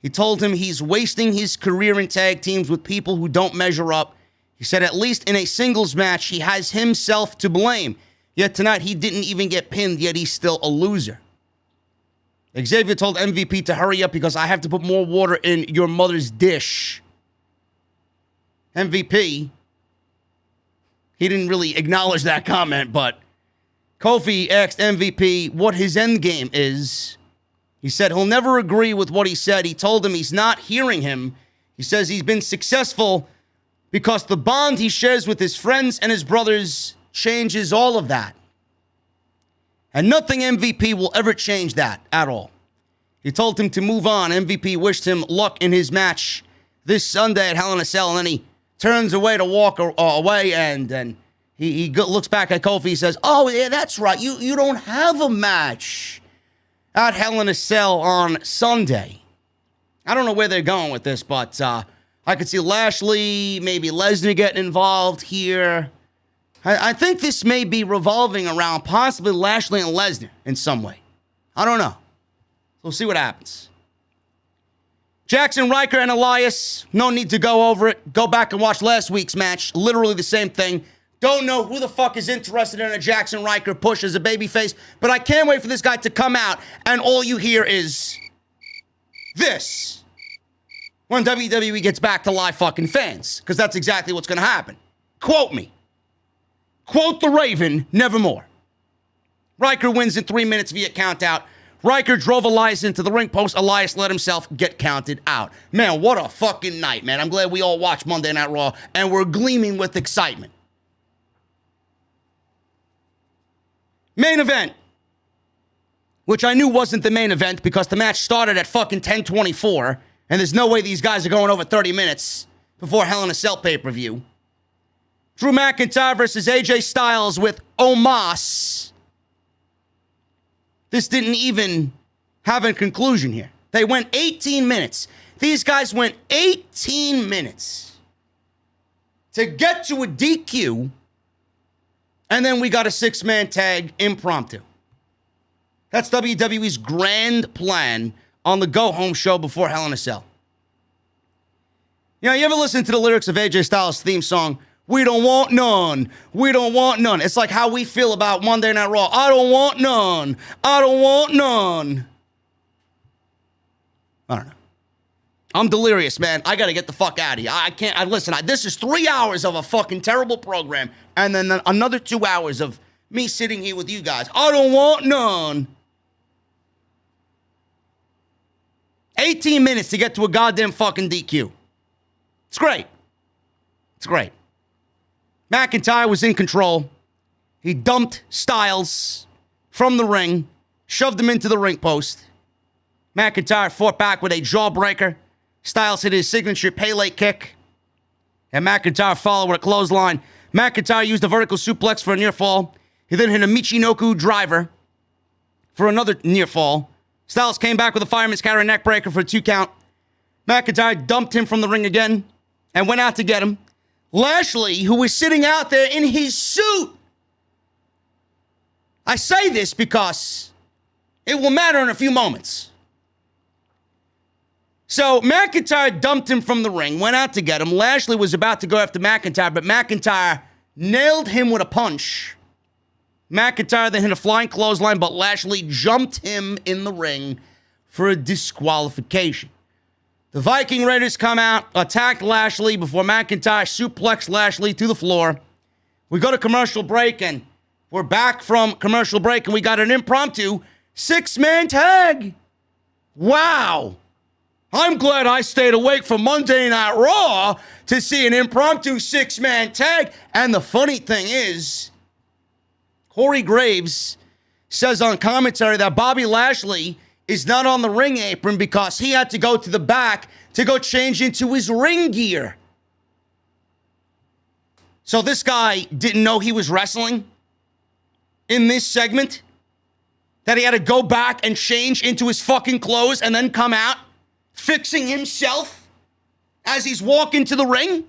[SPEAKER 1] He told him he's wasting his career in tag teams with people who don't measure up. He said at least in a singles match, he has himself to blame. Yet tonight, he didn't even get pinned, yet he's still a loser. Xavier told MVP to hurry up because I have to put more water in your mother's dish. MVP, he didn't really acknowledge that comment, but Kofi asked MVP what his end game is. He said he'll never agree with what he said. He told him he's not hearing him. He says he's been successful because the bond he shares with his friends and his brothers changes all of that. And nothing MVP will ever change that at all. He told him to move on. MVP wished him luck in his match this Sunday at Hell in a Cell, and then he turns away to walk away, and then he looks back at Kofi. He says, oh, yeah, that's right. You don't have a match at Hell in a Cell on Sunday. I don't know where they're going with this, but I could see Lashley, maybe Lesnar getting involved here. I think this may be revolving around possibly Lashley and Lesnar in some way. I don't know. We'll see what happens. Jaxson, Ryker, and Elias. No need to go over it. Go back and watch last week's match. Literally the same thing. Don't know who the fuck is interested in a Jaxson Ryker push as a babyface, but I can't wait for this guy to come out and all you hear is this when WWE gets back to live fucking fans, because that's exactly what's going to happen. Quote me. Quote the Raven, nevermore. Ryker wins in 3 minutes via countout. Ryker drove Elias into the ring post. Elias let himself get counted out. Man, what a fucking night, man. I'm glad we all watched Monday Night Raw and we're gleaming with excitement. Main event, which I knew wasn't the main event because the match started at fucking 10:24, and there's no way these guys are going over 30 minutes before Hell in a Cell pay-per-view. Drew McIntyre versus AJ Styles with Omos. This didn't even have a conclusion here. They went 18 minutes. These guys went 18 minutes to get to a DQ, and then we got a six-man tag impromptu. That's WWE's grand plan on the go-home show before Hell in a Cell. You know, you ever listen to the lyrics of AJ Styles' theme song, we don't want none, we don't want none. It's like how we feel about Monday Night Raw. I don't want none, I don't want none. I don't know. I'm delirious, man. I got to get the fuck out of here. I can't, listen, this is 3 hours of a fucking terrible program, and then another 2 hours of me sitting here with you guys. I don't want none. 18 minutes to get to a goddamn fucking DQ. It's great. It's great. McIntyre was in control. He dumped Styles from the ring, shoved him into the ring post. McIntyre fought back with a jawbreaker. Styles hit his signature Pele kick, and McIntyre followed with a clothesline. McIntyre used a vertical suplex for a near fall. He then hit a Michinoku driver for another near fall. Styles came back with a fireman's carry neck breaker for a 2 count. McIntyre dumped him from the ring again and went out to get him. Lashley, who was sitting out there in his suit. I say this because it will matter in a few moments. So McIntyre dumped him from the ring, went out to get him. Lashley was about to go after McIntyre, but McIntyre nailed him with a punch. McIntyre then hit a flying clothesline, but Lashley jumped him in the ring for a disqualification. The Viking Raiders come out, attack Lashley before McIntyre suplex Lashley to the floor. We go to commercial break, and we're back from commercial break, and we got an impromptu 6-man tag. Wow. I'm glad I stayed awake for Monday Night Raw to see an impromptu 6-man tag. And the funny thing is, Corey Graves says on commentary that Bobby Lashley is not on the ring apron because he had to go to the back to go change into his ring gear. So this guy didn't know he was wrestling in this segment? That he had to go back and change into his fucking clothes and then come out fixing himself as he's walking to the ring?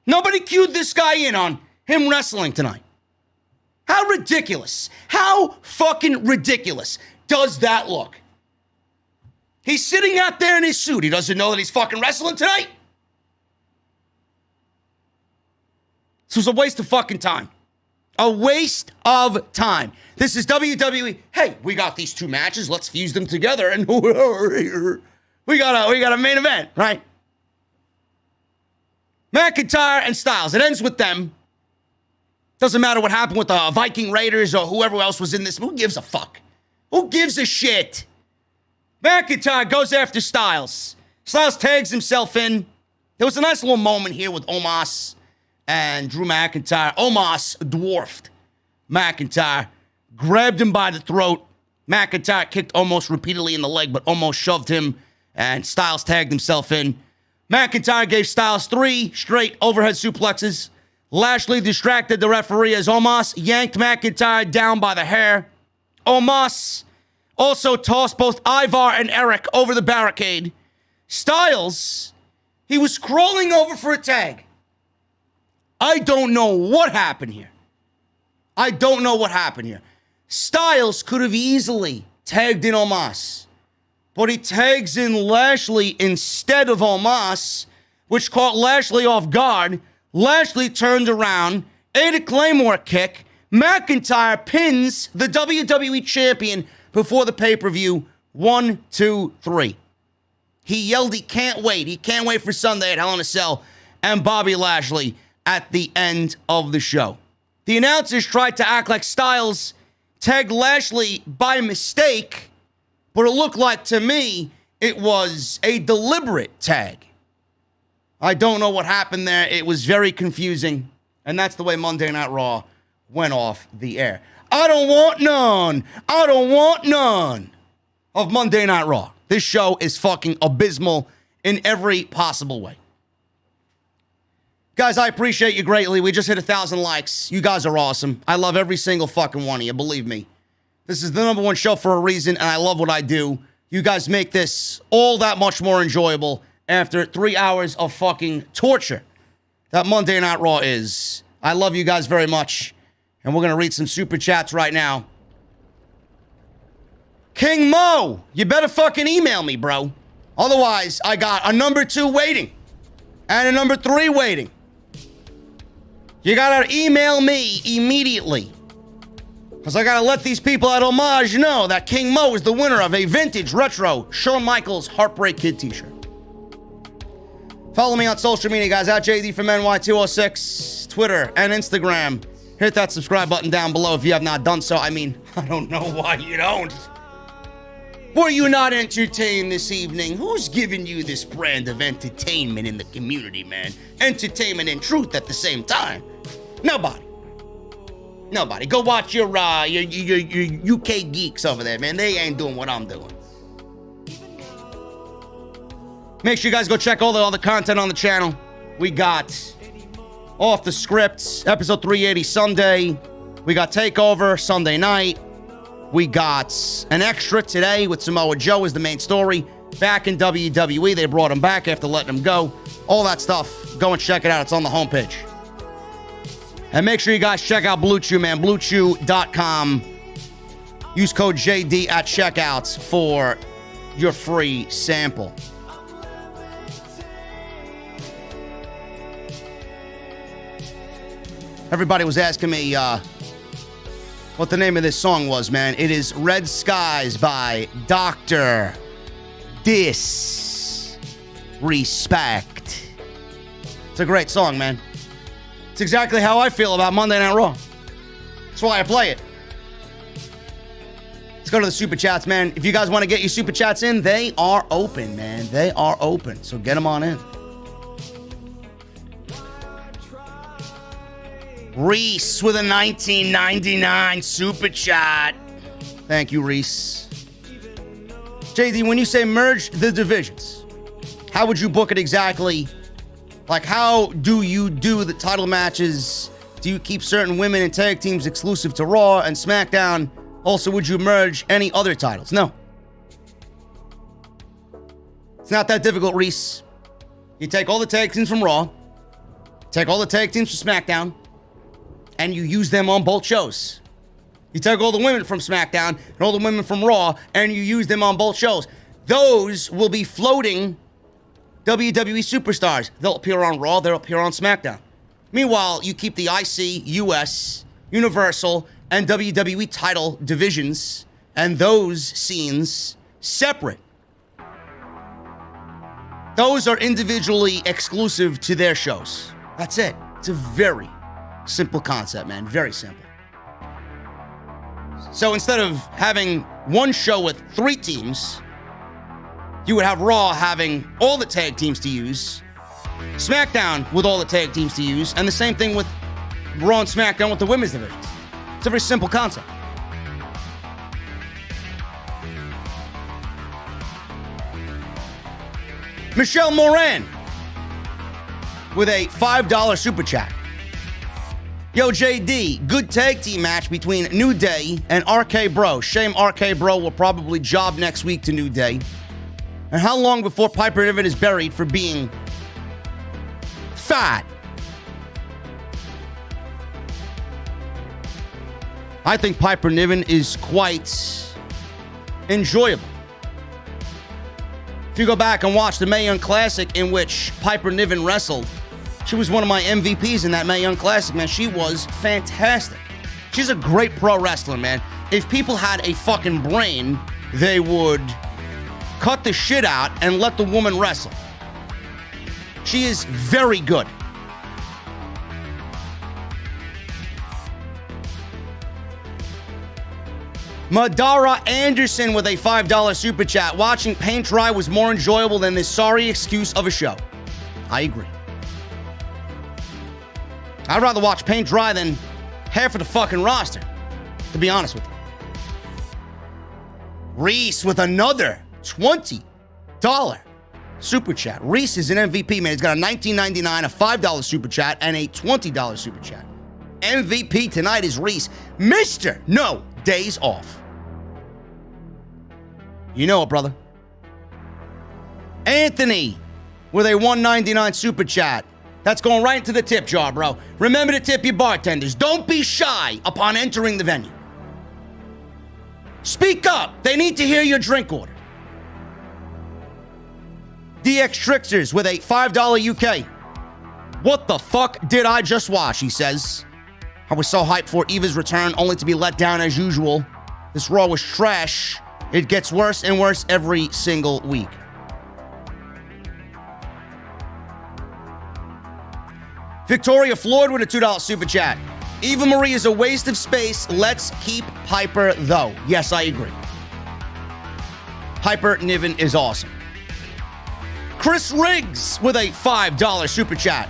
[SPEAKER 1] Nobody cued this guy in on him wrestling tonight. How ridiculous, how fucking ridiculous does that look? He's sitting out there in his suit. He doesn't know that he's fucking wrestling tonight. This was a waste of fucking time. A waste of time. This is WWE. Hey, we got these two matches. Let's fuse them together, and we got a main event, right? McIntyre and Styles. It ends with them. Doesn't matter what happened with the Viking Raiders or whoever else was in this. Who gives a fuck? Who gives a shit? McIntyre goes after Styles. Styles tags himself in. There was a nice little moment here with Omos and Drew McIntyre. Omos dwarfed McIntyre, grabbed him by the throat. McIntyre kicked Omos repeatedly in the leg, but Omos shoved him, and Styles tagged himself in. McIntyre gave Styles 3 straight overhead suplexes. Lashley distracted the referee as Omos yanked McIntyre down by the hair. Omos also tossed both Ivar and Eric over the barricade. Styles, he was crawling over for a tag. I don't know what happened here. Styles could have easily tagged in Omos, but he tags in Lashley instead of Omos, which caught Lashley off guard. Lashley turned around, ate a Claymore kick. McIntyre pins the WWE champion before the pay-per-view. 1, 2, 3. He yelled he can't wait. He can't wait for Sunday at Hell in a Cell and Bobby Lashley at the end of the show. The announcers tried to act like Styles tagged Lashley by mistake, but it looked like to me it was a deliberate tag. I don't know what happened there. It was very confusing, and that's the way Monday Night Raw went off the air. I don't want none of Monday Night Raw. This show is fucking abysmal in every possible way. Guys, I appreciate you greatly. We just hit 1,000 likes. You guys are awesome. I love every single fucking one of you, believe me. This is the #1 show for a reason, and I love what I do. You guys make this all that much more enjoyable after 3 hours of fucking torture that Monday Night Raw is. I love you guys very much, and we're going to read some super chats right now. King Mo, you better fucking email me, bro. Otherwise, I got a #2 waiting and a #3 waiting. You gotta email me immediately, because I gotta let these people at Homage know that King Mo is the winner of a vintage retro Shawn Michaels Heartbreak Kid t-shirt. Follow me on social media, guys, at JDfromNY206, Twitter and Instagram. Hit that subscribe button down below if you have not done so. I mean, I don't know why you don't. Were you not entertained this evening? Who's giving you this brand of entertainment in the community, man? Entertainment and truth at the same time. Nobody. Go watch your UK geeks over there, man. They ain't doing what I'm doing. Make sure you guys go check all the other content on the channel. We got Off the Script, episode 380 Sunday. We got Takeover Sunday night. We got an extra today with Samoa Joe as the main story. Back in WWE. They brought him back after letting him go. All that stuff. Go and check it out. It's on the homepage. And make sure you guys check out Blue Chew, man. BlueChew.com. Use code JD at checkout for your free sample. Everybody was asking me what the name of this song was, man. It is Red Skies by Dr. Dis. respect. It's a great song, man. It's exactly how I feel about Monday Night Raw. That's why I play it. Let's go to the Super Chats, man. If you guys want to get your Super Chats in, they are open, man. They are open, so get them on in. Reese with a 1999 Super Chat. Thank you, Reese. JD, when you say merge the divisions, how would you book it exactly? Like, how do you do the title matches? Do you keep certain women and tag teams exclusive to Raw and SmackDown? Also, would you merge any other titles? No. It's not that difficult, Reese. You take all the tag teams from Raw, take all the tag teams from SmackDown, and you use them on both shows. You take all the women from SmackDown and all the women from Raw, and you use them on both shows. Those will be floating WWE superstars. They'll appear on Raw, they'll appear on SmackDown. Meanwhile, you keep the IC, US, Universal, and WWE title divisions, and those scenes separate. Those are individually exclusive to their shows. That's it. It's a very simple concept, man. Very simple. So instead of having one show with 3 teams, you would have Raw having all the tag teams to use, SmackDown with all the tag teams to use, and the same thing with Raw and SmackDown with the women's divisions. It's a very simple concept. Michelle Moran with a $5 super chat. Yo, JD, good tag team match between New Day and RK Bro. Shame RK Bro will probably job next week to New Day. And how long before Piper Niven is buried for being fat? I think Piper Niven is quite enjoyable. If you go back and watch the Mae Young Classic in which Piper Niven wrestled, she was one of my MVPs in that Mae Young Classic, man. She was fantastic. She's a great pro wrestler, man. If people had a fucking brain, they would cut the shit out and let the woman wrestle. She is very good. Madara Anderson with a $5 super chat. Watching paint dry was more enjoyable than this sorry excuse of a show. I agree. I'd rather watch paint dry than half of the fucking roster, to be honest with you. Reese with another $20 super chat. Reese is an MVP, man. He's got a $19.99, a $5 super chat, and a $20 super chat. MVP tonight is Reese. Mr. No Days Off. You know it, brother. Anthony with a $1.99 super chat. That's going right into the tip jar, bro. Remember to tip your bartenders. Don't be shy upon entering the venue. Speak up. They need to hear your drink order. DX Tricksters with a $5 UK. What the fuck did I just watch, he says. I was so hyped for Eva's return, only to be let down as usual. This Raw was trash. It gets worse and worse every single week. Victoria Floyd with a $2 super chat. Eva Marie is a waste of space. Let's keep Piper, though. Yes, I agree. Piper Niven is awesome. Chris Riggs with a $5 super chat.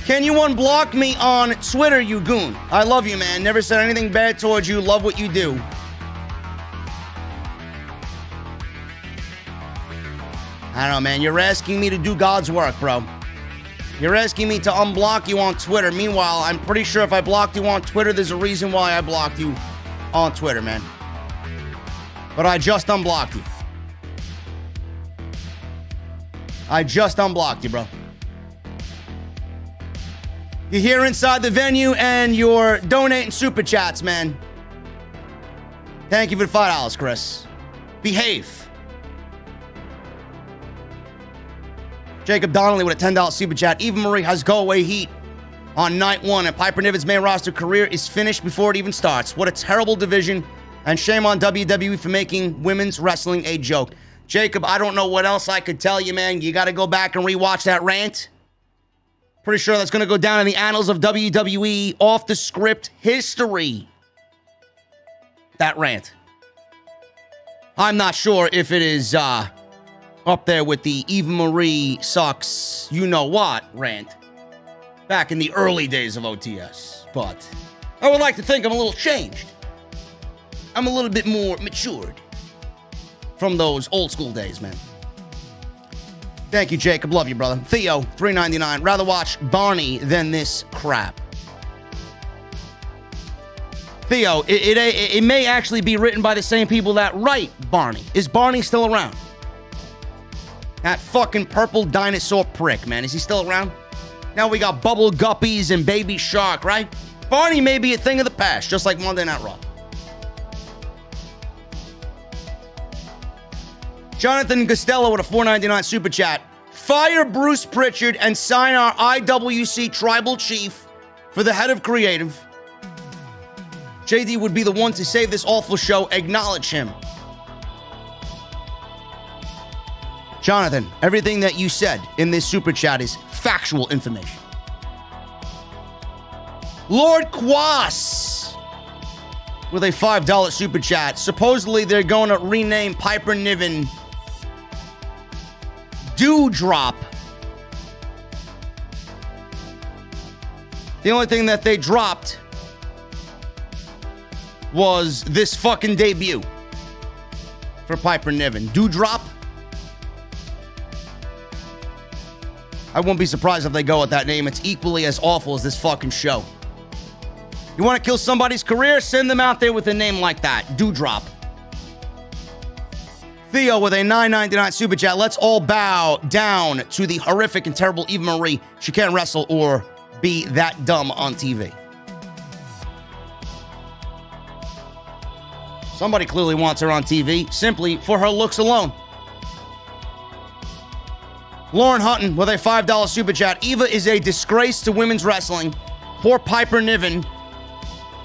[SPEAKER 1] Can you unblock me on Twitter, you goon? I love you, man. Never said anything bad towards you. Love what you do. I don't know, man. You're asking me to do God's work, bro. You're asking me to unblock you on Twitter. Meanwhile, I'm pretty sure if I blocked you on Twitter, there's a reason why I blocked you on Twitter, man. But I just unblocked you. I just unblocked you, bro. You're here inside the venue and you're donating super chats, man. Thank you for the $5, Chris. Behave. Jacob Donnelly with a $10 super chat. Eva Marie has go-away heat on night 1, and Piper Niven's main roster career is finished before it even starts. What a terrible division, and shame on WWE for making women's wrestling a joke. Jacob, I don't know what else I could tell you, man. You got to go back and rewatch that rant. Pretty sure that's going to go down in the annals of WWE off-the-script history. That rant. I'm not sure if it is up there with the Eva Marie sucks you-know-what rant back in the early days of OTS. But I would like to think I'm a little changed. I'm a little bit more matured from those old-school days, man. Thank you, Jacob. Love you, brother. Theo, $3.99. Rather watch Barney than this crap. Theo, it may actually be written by the same people that write Barney. Is Barney still around? That fucking purple dinosaur prick, man. Is he still around? Now we got Bubble Guppies and Baby Shark, right? Barney may be a thing of the past, just like Monday Night Raw. Jonathan Costello with a $4.99 super chat. Fire Bruce Pritchard and sign our IWC Tribal Chief for the head of creative. JD would be the one to save this awful show. Acknowledge him. Jonathan, everything that you said in this super chat is factual information. Lord Quas with a $5 super chat. Supposedly they're going to rename Piper Niven Dewdrop. The only thing that they dropped was this fucking debut for Piper Niven. Dewdrop? I won't be surprised if they go with that name. It's equally as awful as this fucking show. You want to kill somebody's career? Send them out there with a name like that. Dewdrop. Theo with a $9.99 super chat. Let's all bow down to the horrific and terrible Eva Marie. She can't wrestle or be that dumb on TV. Somebody clearly wants her on TV simply for her looks alone. Lauren Hutton with a $5 super chat. Eva is a disgrace to women's wrestling. Poor Piper Niven.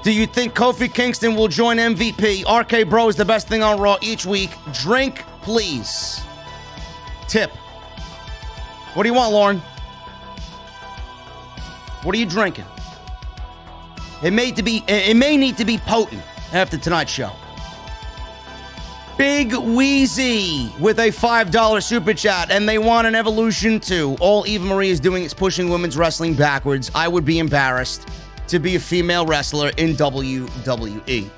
[SPEAKER 1] Do you think Kofi Kingston will join MVP? RK Bro is the best thing on Raw each week. Drink, please. Tip. What do you want, Lauren? What are you drinking? It may need to be potent after tonight's show. Big Wheezy with a $5 super chat, and they want an evolution too. All Eva Marie is doing is pushing women's wrestling backwards. I would be embarrassed to be a female wrestler in WWE.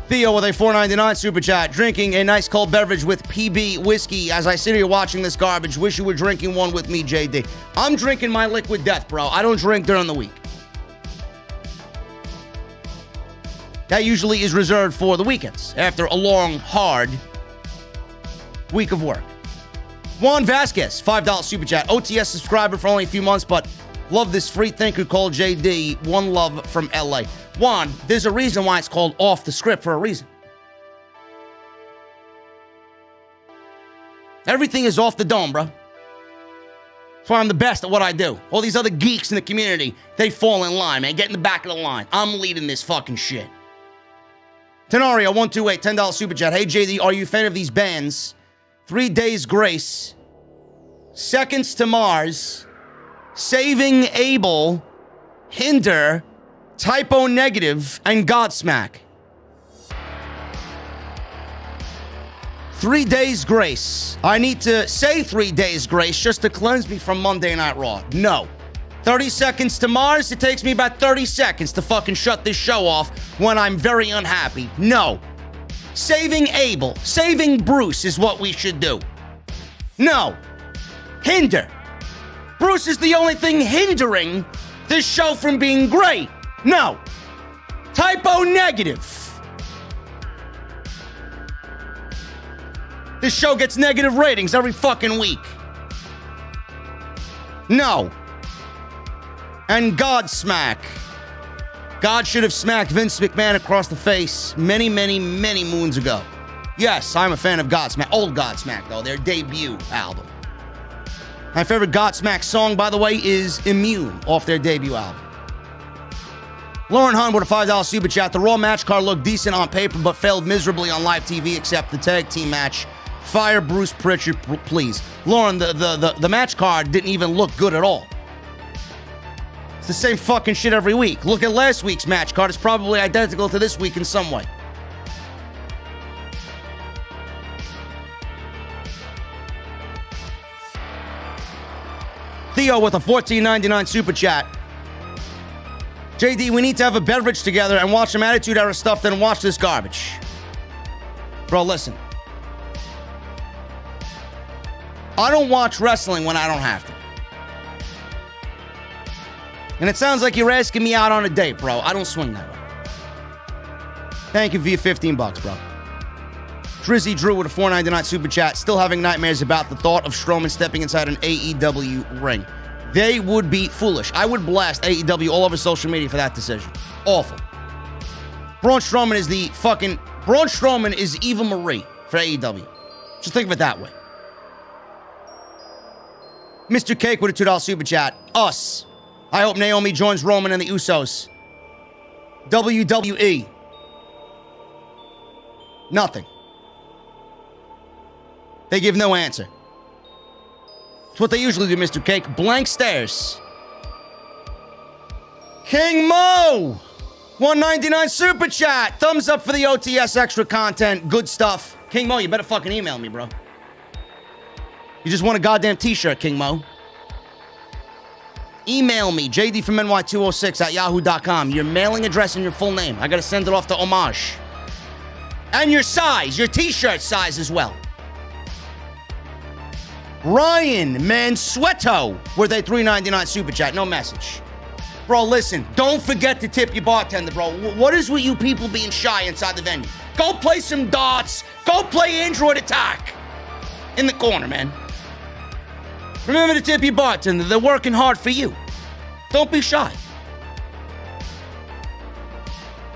[SPEAKER 1] Theo with a $4.99 super chat. Drinking a nice cold beverage with PB whiskey as I sit here watching this garbage. Wish you were drinking one with me, JD. I'm drinking my liquid death, bro. I don't drink during the week. That usually is reserved for the weekends after a long, hard week of work. Juan Vasquez, $5 super chat. OTS subscriber for only a few months, but love this free thinker called JD. One love from LA. Juan, there's a reason why it's called Off the Script for a reason. Everything is off the dome, bro. That's why I'm the best at what I do. All these other geeks in the community, they fall in line, man. Get in the back of the line. I'm leading this fucking shit. Tenario, 128, $10 super chat. Hey, JD, are you a fan of these bands? 3 Days Grace, Seconds to Mars, Saving Abel, Hinder, Typo Negative, and Godsmack. 3 Days Grace. I need to say 3 Days Grace just to cleanse me from Monday Night Raw. No. 30 Seconds to Mars, it takes me about 30 seconds to fucking shut this show off when I'm very unhappy. No. Saving Abel, saving Bruce is what we should do. No. Hinder. Bruce is the only thing hindering this show from being great. No. Typo Negative. This show gets negative ratings every fucking week. No. And Godsmack. God should have smacked Vince McMahon across the face many, many, many moons ago. Yes, I'm a fan of Godsmack. Old Godsmack, though. Their debut album. My favorite Godsmack song, by the way, is Immune off their debut album. Lauren Hunt with a $5 super chat. The Raw match card looked decent on paper, but failed miserably on live TV except the tag team match Fire Bruce Pritchard, please. Lauren, the match card didn't even look good at all. It's the same fucking shit every week. Look at last week's match card. It's probably identical to this week in some way. Theo with a $14.99 super chat. JD, we need to have a beverage together and watch some Attitude Era stuff, then watch this garbage. Bro, listen. I don't watch wrestling when I don't have to. And it sounds like you're asking me out on a date, bro. I don't swing that way. Thank you for your $15, bro. Drizzy Drew with a $4.99 super chat. Still having nightmares about the thought of Strowman stepping inside an AEW ring. They would be foolish. I would blast AEW all over social media for that decision. Awful. Braun Strowman is Eva Marie for AEW. Just think of it that way. Mr. Cake with a $2 super chat. Us. I hope Naomi joins Roman and the Usos. WWE. Nothing. They give no answer. It's what they usually do, Mr. Cake. Blank stares. King Mo! $1.99 super chat. Thumbs up for the OTS extra content. Good stuff. King Mo, you better fucking email me, bro. You just want a goddamn t-shirt, King Mo. Email me, JDfromNY206@yahoo.com. Your mailing address and your full name. I gotta send it off to Homage. And your size, your t-shirt size as well. Ryan Mansueto with a $3.99 super chat. No message. Bro, listen, don't forget to tip your bartender, bro. What is with you people being shy inside the venue? Go play some darts. Go play Android Attack. In the corner, man. Remember to tip your bartender. They're working hard for you. Don't be shy.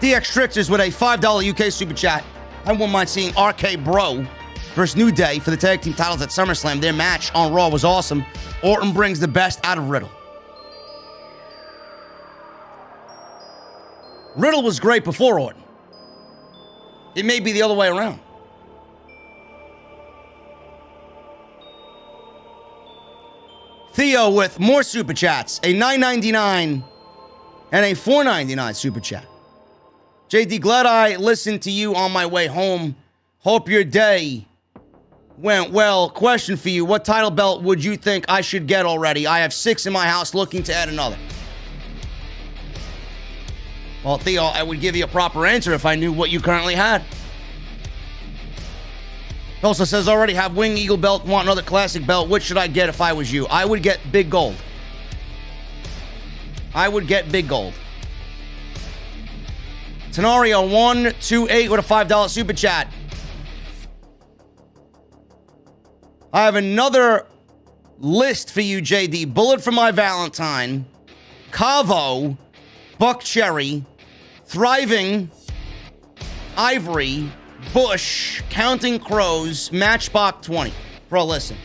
[SPEAKER 1] DX Tricksters with a $5 UK super chat. I wouldn't mind seeing RK Bro versus New Day for the tag team titles at SummerSlam. Their match on Raw was awesome. Orton brings the best out of Riddle. Riddle was great before Orton. It may be the other way around. Theo with more super chats, a $9.99 and a $4.99 super chat. JD, glad I listened to you on my way home. Hope your day went well. Question for you, what title belt would you think I should get already? I have 6 in my house, looking to add another. Well, Theo, I would give you a proper answer if I knew what you currently had. It also says, already have Wing Eagle belt, want another classic belt. Which should I get if I was you? I would get Big Gold. I would get Big Gold. Tenario128 with a $5 super chat. I have another list for you, JD. Bullet for My Valentine, Cavo, Buck Cherry, Thriving, Ivory, Bush, Counting Crows, Matchbox 20. Bro, listen.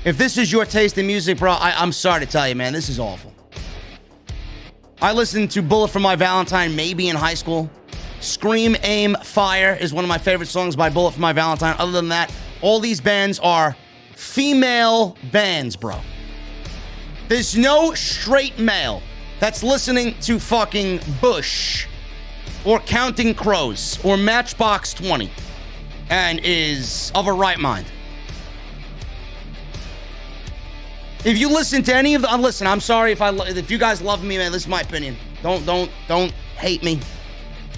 [SPEAKER 1] If this is your taste in music, bro, I'm sorry to tell you, man, this is awful. I listened to Bullet for My Valentine maybe in high school. Scream, Aim, Fire is one of my favorite songs by Bullet for My Valentine. Other than that, all these bands are female bands, bro. There's no straight male that's listening to fucking Bush or Counting Crows or Matchbox 20 and is of a right mind. If you listen to any of the, listen, I'm sorry if you guys love me, man, this is my opinion. Don't hate me.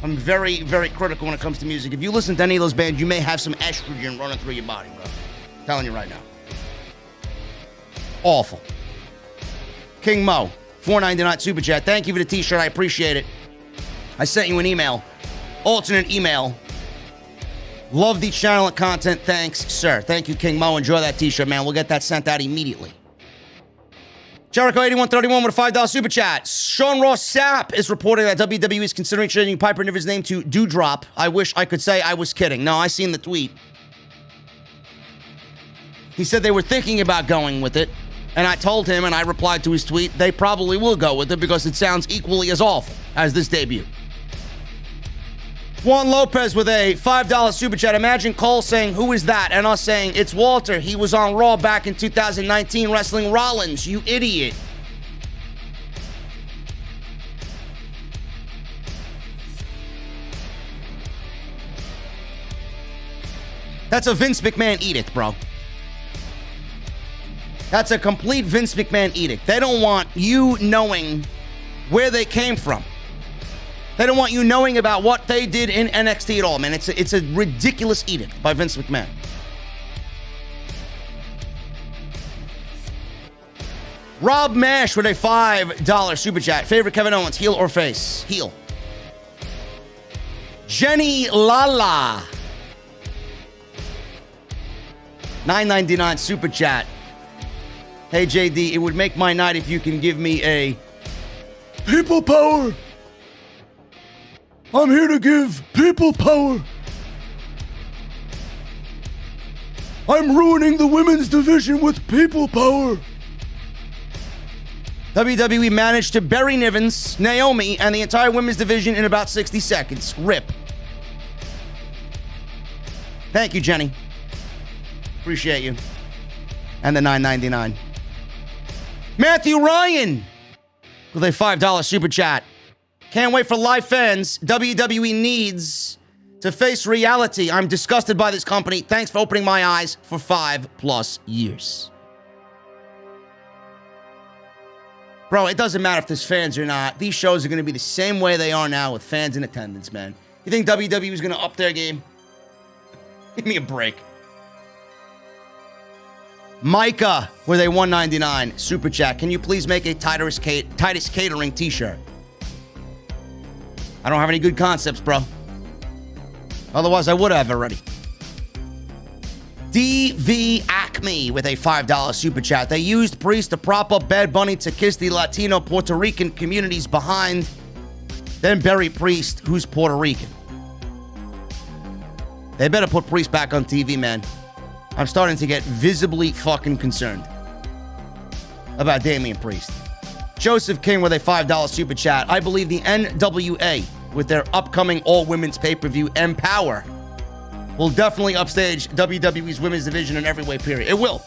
[SPEAKER 1] I'm very, very critical when it comes to music. If you listen to any of those bands, you may have some estrogen running through your body, bro. I'm telling you right now. Awful. King Mo, $4.99 super chat. Thank you for the t-shirt. I appreciate it. I sent you an email. Alternate email. Love the channel and content. Thanks, sir. Thank you, King Mo. Enjoy that t-shirt, man. We'll get that sent out immediately. Jericho8131 with a $5 super chat. Sean Ross Sapp is reporting that WWE is considering changing Piper Niven's name to Dewdrop. I wish I could say I was kidding. No, I seen the tweet. He said they were thinking about going with it, and I told him, and I replied to his tweet, they probably will go with it because it sounds equally as awful as this debut. Juan Lopez with a $5 super chat. Imagine Cole saying, "Who is that?" And us saying, "It's Walter. He was on Raw back in 2019 wrestling Rollins. You idiot." That's a Vince McMahon edict, bro. That's a complete Vince McMahon edict. They don't want you knowing where they came from. They don't want you knowing about what they did in NXT at all, man. It's a ridiculous edict by Vince McMahon. Rob Mash with a $5 super chat. Favorite Kevin Owens, heel or face? Heel. Jenny Lala. $9.99 super chat. Hey, JD, it would make my night if you can give me a people power. I'm here to give people power. I'm ruining the women's division with people power. WWE managed to bury Niven's, Naomi, and the entire women's division in about 60 seconds. RIP. Thank you, Jenny. Appreciate you. And the $9.99. Matthew Ryan with a $5 super chat. Can't wait for live fans. WWE needs to face reality. I'm disgusted by this company. Thanks for opening my eyes for 5+ years. Bro, it doesn't matter if there's fans or not. These shows are going to be the same way they are now with fans in attendance, man. You think WWE is going to up their game? Give me a break. Micah with a $1.99 super chat. Can you please make a Titus Catering t-shirt? I don't have any good concepts, bro. Otherwise, I would have already. DV Acme with a $5 super chat. They used Priest to prop up Bad Bunny to kiss the Latino Puerto Rican communities behind, then bury Priest, who's Puerto Rican. They better put Priest back on TV, man. I'm starting to get visibly fucking concerned about Damian Priest. Joseph King with a $5 super chat. I believe the NWA, with their upcoming all-women's pay-per-view, Empower, will definitely upstage WWE's women's division in every way, period. It will.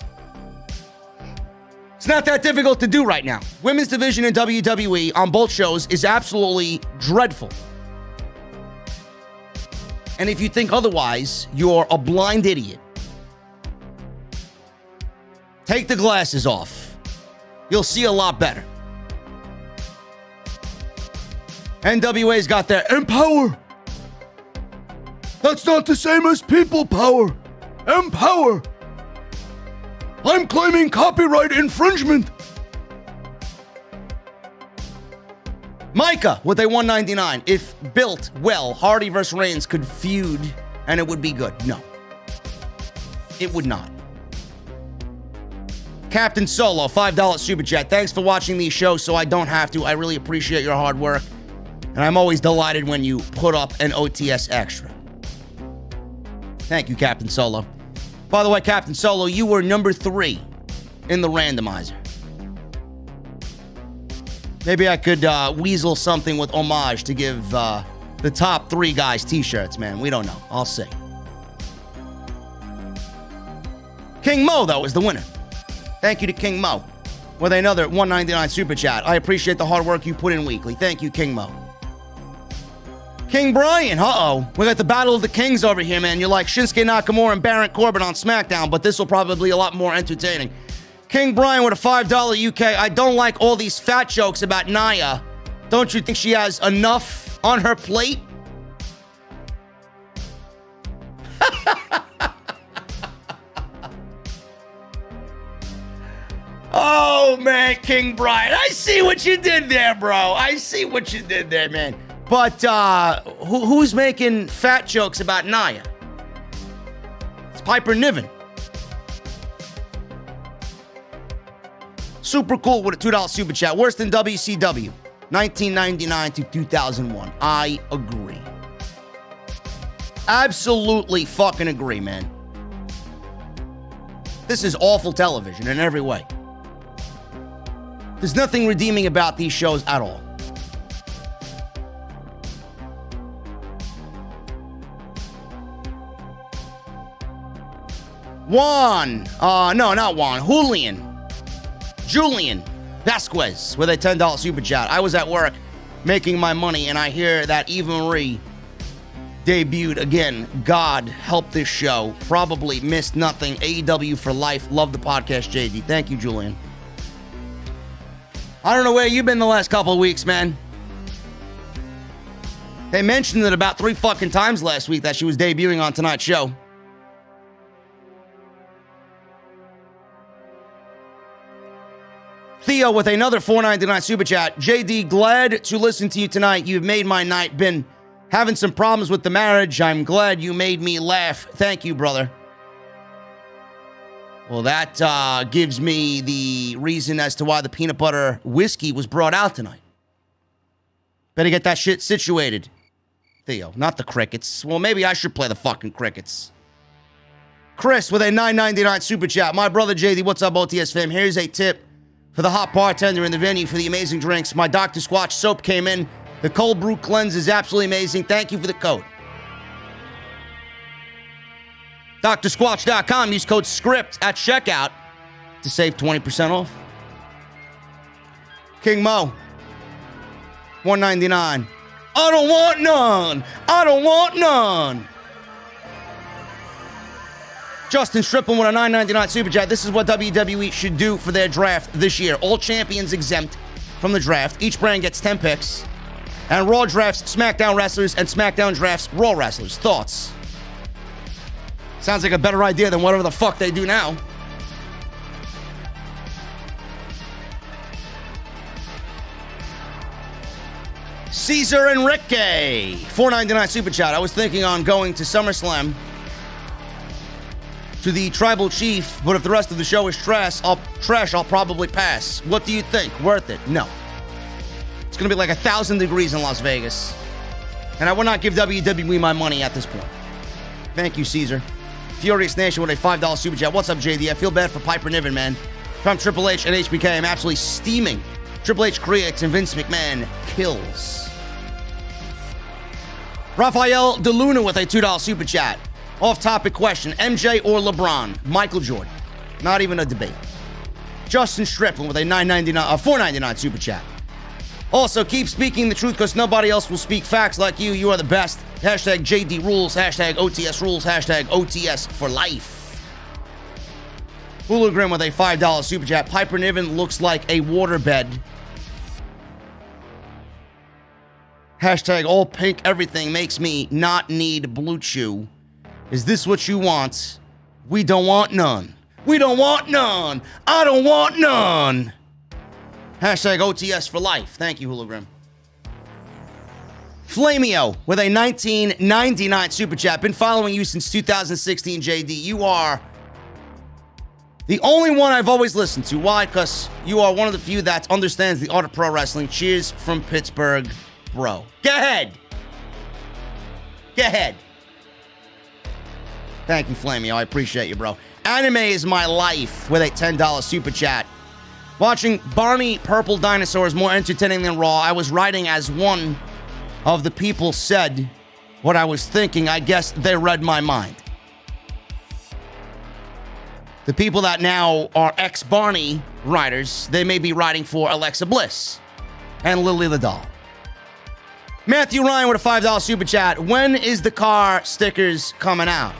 [SPEAKER 1] It's not that difficult to do right now. Women's division in WWE on both shows is absolutely dreadful. And if you think otherwise, you're a blind idiot. Take the glasses off. You'll see a lot better. NWA's got their Empower. That's not the same as people power. Empower. I'm claiming copyright infringement. Micah with a $1.99. If built well, Hardy vs. Reigns could feud and it would be good. No. It would not. Captain Solo, $5 super chat. Thanks for watching these shows so I don't have to. I really appreciate your hard work. And I'm always delighted when you put up an OTS extra. Thank you, Captain Solo. By the way, Captain Solo, you were number 3 in the randomizer. Maybe I could weasel something with homage to give the top 3 guys t-shirts, man. We don't know. I'll see. King Mo, though, is the winner. Thank you to King Mo with another $1.99 super chat. I appreciate the hard work you put in weekly. Thank you, King Mo. King Brian, we got the Battle of the Kings over here, man. You're like Shinsuke Nakamura and Baron Corbin on SmackDown, but this will probably be a lot more entertaining. King Brian with a $5 UK. I don't like all these fat jokes about Nia. Don't you think she has enough on her plate? Oh, man, King Brian. I see what you did there, bro. I see what you did there, man. But who's making fat jokes about Nia? It's Piper Niven. Super cool with a $2 super chat. Worse than WCW. 1999 to 2001. I agree. Absolutely fucking agree, man. This is awful television in every way. There's nothing redeeming about these shows at all. Juan. No, not Juan. Julian Vasquez with a $10 super chat. I was at work making my money, and I hear that Eva Marie debuted again. God help this show. Probably missed nothing. AEW for life. Love the podcast, JD. Thank you, Julian. I don't know where you've been the last couple of weeks, man. They mentioned it about 3 fucking times last week that she was debuting on tonight's show. Theo with another $4.99 super chat. JD, glad to listen to you tonight. You've made my night. Been having some problems with the marriage. I'm glad you made me laugh. Thank you, brother. Well, that gives me the reason as to why the peanut butter whiskey was brought out tonight. Better get that shit situated, Theo. Not the crickets. Well, maybe I should play the fucking crickets. Chris with a $9.99 super chat. My brother JD, what's up, OTS fam? Here's a tip for the hot bartender in the venue for the amazing drinks. My Dr. Squatch soap came in. The cold brew cleanse is absolutely amazing. Thank you for the code. DrSquatch.com. Use code SCRIPT at checkout to save 20% off. King Mo, $1.99. I don't want none. I don't want none. Justin Striplin with a $9.99 super chat. This is what WWE should do for their draft this year. All champions exempt from the draft. Each brand gets 10 picks. And Raw drafts SmackDown wrestlers and SmackDown drafts Raw wrestlers. Thoughts? Sounds like a better idea than whatever the fuck they do now. Caesar Enrique, $4.99 super chat. I was thinking on going to SummerSlam to the Tribal Chief, but if the rest of the show is trash, I'll probably pass. What do you think? Worth it? No. It's going to be like 1,000 degrees in Las Vegas. And I will not give WWE my money at this point. Thank you, Caesar. Furious Nation with a $5 super chat. What's up, JD? I feel bad for Piper Niven, man. From Triple H and HBK, I'm absolutely steaming. Triple H creates and Vince McMahon kills. Rafael DeLuna with a $2 super chat. Off-topic question. MJ or LeBron? Michael Jordan. Not even a debate. Justin Striplin with a $4.99 super chat. Also, keep speaking the truth because nobody else will speak facts like you. You are the best. Hashtag JD rules. Hashtag OTS rules. Hashtag OTS for life. Hooligrim with a $5 super chat. Piper Niven looks like a waterbed. Hashtag all pink everything makes me not need Blue Chew. Is this what you want? We don't want none. We don't want none. I don't want none. Hashtag OTS for life. Thank you, Hooligrim. Flamio with a $19.99 super chat. Been following you since 2016, JD. You are the only one I've always listened to. Why? Because you are one of the few that understands the art of pro wrestling. Cheers from Pittsburgh, bro. Go ahead. Go ahead. Thank you, Flamio. I appreciate you, bro. Anime is my life with a $10 super chat. Watching Barney Purple Dinosaur is more entertaining than Raw. I was writing as one of the people said what I was thinking. I guess they read my mind. The people that now are ex-Barney writers, they may be writing for Alexa Bliss and Lily the Doll. Matthew Ryan with a $5 super chat. When is the car stickers coming out?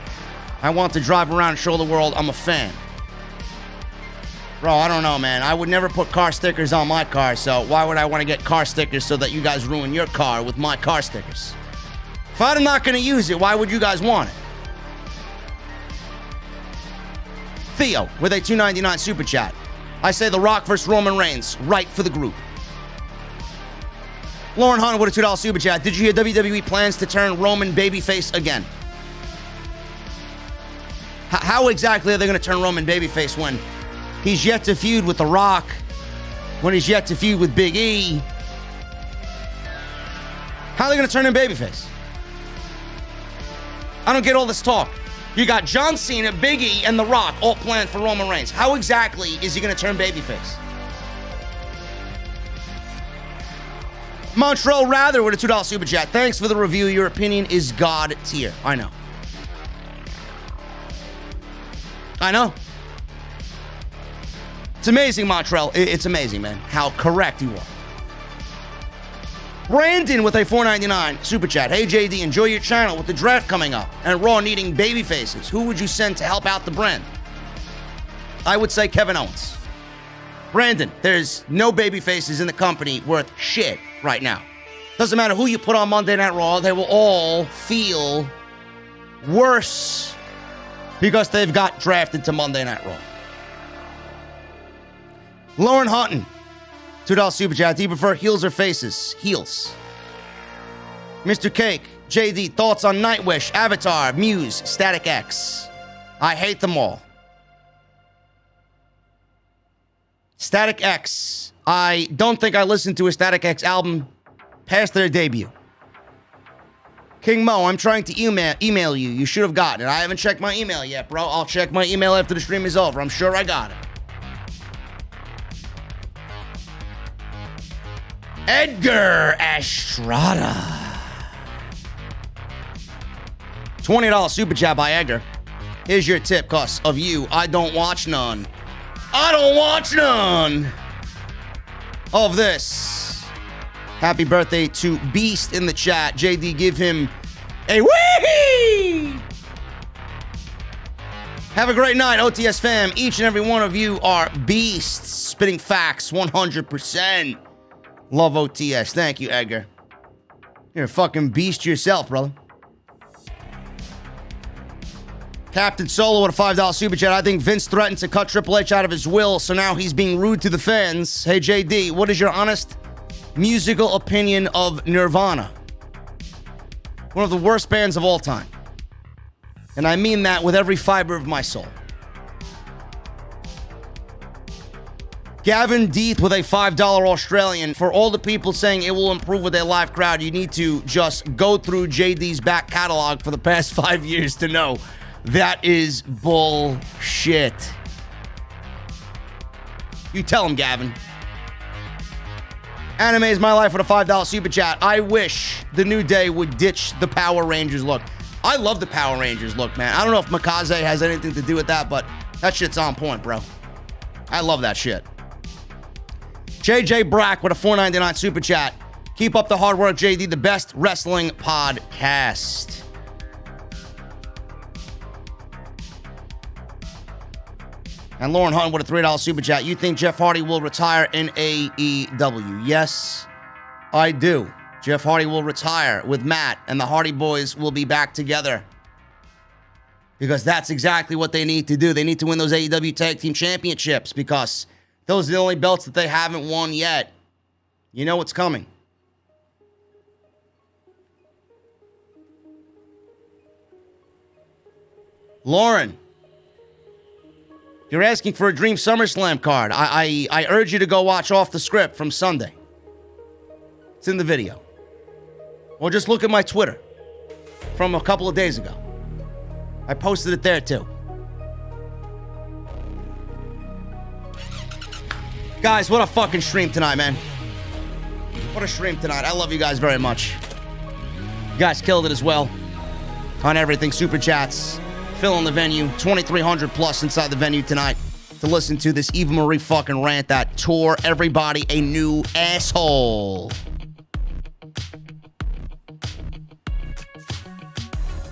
[SPEAKER 1] I want to drive around and show the world I'm a fan. Bro, I don't know, man. I would never put car stickers on my car, so why would I want to get car stickers so that you guys ruin your car with my car stickers? If I'm not going to use it, why would you guys want it? Theo with a $2.99 super chat. I say The Rock versus Roman Reigns, right for the group. Lauren Hunter with a $2 super chat. Did you hear WWE plans to turn Roman babyface again? How exactly are they going to turn Roman babyface when he's yet to feud with The Rock, when he's yet to feud with Big E? How are they going to turn him babyface? I don't get all this talk. You got John Cena, Big E, and The Rock all planned for Roman Reigns. How exactly is he going to turn babyface? Montreal Rather with a $2 super chat. Thanks for the review. Your opinion is God tier. I know. I know. It's amazing, Montreal. It's amazing, man, how correct you are. Brandon with a $4.99 super chat. Hey, JD, enjoy your channel with the draft coming up and Raw needing baby faces. Who would you send to help out the brand? I would say Kevin Owens. Brandon, there's no baby faces in the company worth shit right now. Doesn't matter who you put on Monday Night Raw, they will all feel worse because they've got drafted to Monday Night Raw. Lauren Hutton, $2 super chat. Do you prefer heels or faces? Heels. Mr. Cake, JD, thoughts on Nightwish, Avatar, Muse, Static X? I hate them all. Static X. I don't think I listened to a Static X album past their debut. King Mo, I'm trying to email you. You should have gotten it. I haven't checked my email yet, bro. I'll check my email after the stream is over. I'm sure I got it. Edgar Estrada. $20 super chat by Edgar. Here's your tip, cause of you, I don't watch none. I don't watch none of this. Happy birthday to Beast in the chat. JD, give him a wee! Have a great night, OTS fam. Each and every one of you are beasts. Spitting facts 100%. Love OTS. Thank you, Edgar. You're a fucking beast yourself, brother. Captain Solo with a $5 super chat. I think Vince threatened to cut Triple H out of his will, so now he's being rude to the fans. Hey, JD, what is your honest musical opinion of Nirvana? One of the worst bands of all time. And I mean that with every fiber of my soul. Gavin Deeth with a $5 Australian. For all the people saying it will improve with a live crowd, you need to just go through JD's back catalog for the past 5 years to know that is bullshit. You tell him, Gavin. Anime is my life with a $5 super chat. I wish the New Day would ditch the Power Rangers look. I love the Power Rangers look, man. I don't know if Mikaze has anything to do with that, but that shit's on point, bro. I love that shit. JJ Brack with a $4.99 super chat. Keep up the hard work, JD, the best wrestling podcast. And Lauren Hunt with a $3 super chat. You think Jeff Hardy will retire in AEW? Yes, I do. Jeff Hardy will retire with Matt, and the Hardy Boys will be back together. Because that's exactly what they need to do. They need to win those AEW Tag Team Championships because those are the only belts that they haven't won yet. You know what's coming. Lauren, you're asking for a Dream SummerSlam card. I urge you to go watch Off the Script from Sunday. It's in the video. Or just look at my Twitter from a couple of days ago. I posted it there too. Guys, what a fucking stream tonight, man. What a stream tonight. I love you guys very much. You guys killed it as well. On everything. Super chats. Filling the venue. 2,300 plus inside the venue tonight to listen to this Eva Marie fucking rant that tore everybody a new asshole.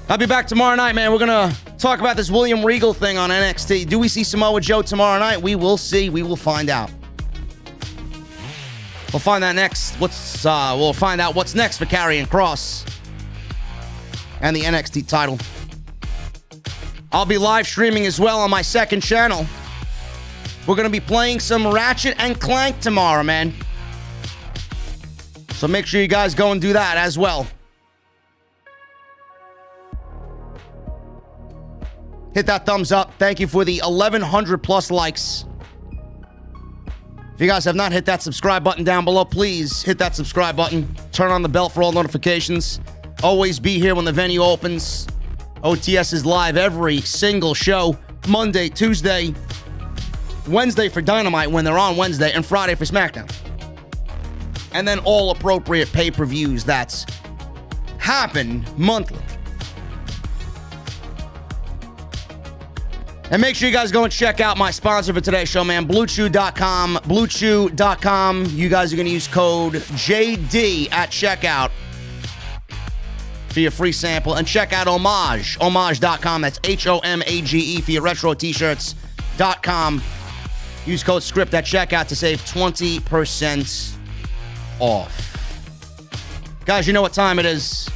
[SPEAKER 1] I'll be back tomorrow night, man. We're going to talk about this William Regal thing on NXT. Do we see Samoa Joe tomorrow night? We will see. We will find out. We'll find out next. We'll find out what's next for Karrion Kross and the NXT title. I'll be live streaming as well on my second channel. We're going to be playing some Ratchet and Clank tomorrow, man. So make sure you guys go and do that as well. Hit that thumbs up. Thank you for the 1,100 plus likes. If you guys have not hit that subscribe button down below, please hit that subscribe button. Turn on the bell for all notifications. Always be here when the venue opens. OTS is live every single show. Monday, Tuesday, Wednesday for Dynamite when they're on Wednesday, and Friday for SmackDown. And then all appropriate pay-per-views that happen monthly. And make sure you guys go and check out my sponsor for today's show, man, BlueChew.com. BlueChew.com. You guys are going to use code JD at checkout for your free sample. And check out Homage. Homage.com. That's HOMAGE for your retro t-shirts.com. Use code SCRIPT at checkout to save 20% off. Guys, you know what time it is.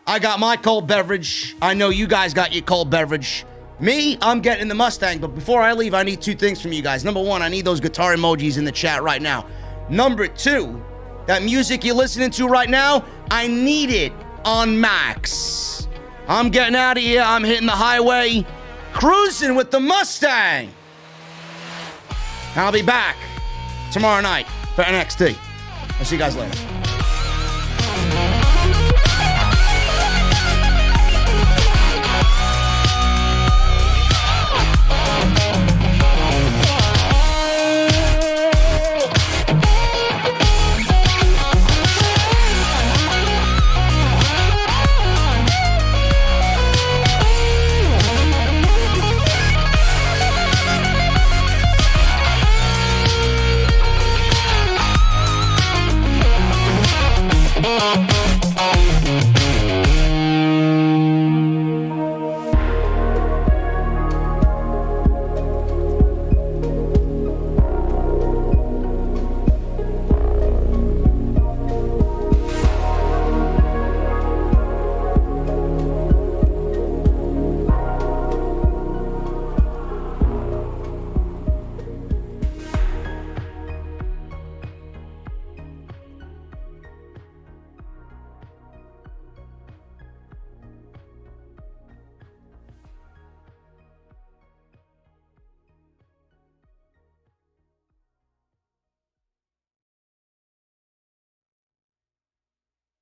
[SPEAKER 1] I got my cold beverage. I know you guys got your cold beverage. Me, I'm getting the Mustang, but before I leave, I need two things from you guys. Number one, I need those guitar emojis in the chat right now. Number two, that music you're listening to right now, I need it on max. I'm getting out of here. I'm hitting the highway, cruising with the Mustang. I'll be back tomorrow night for NXT. I'll see you guys later.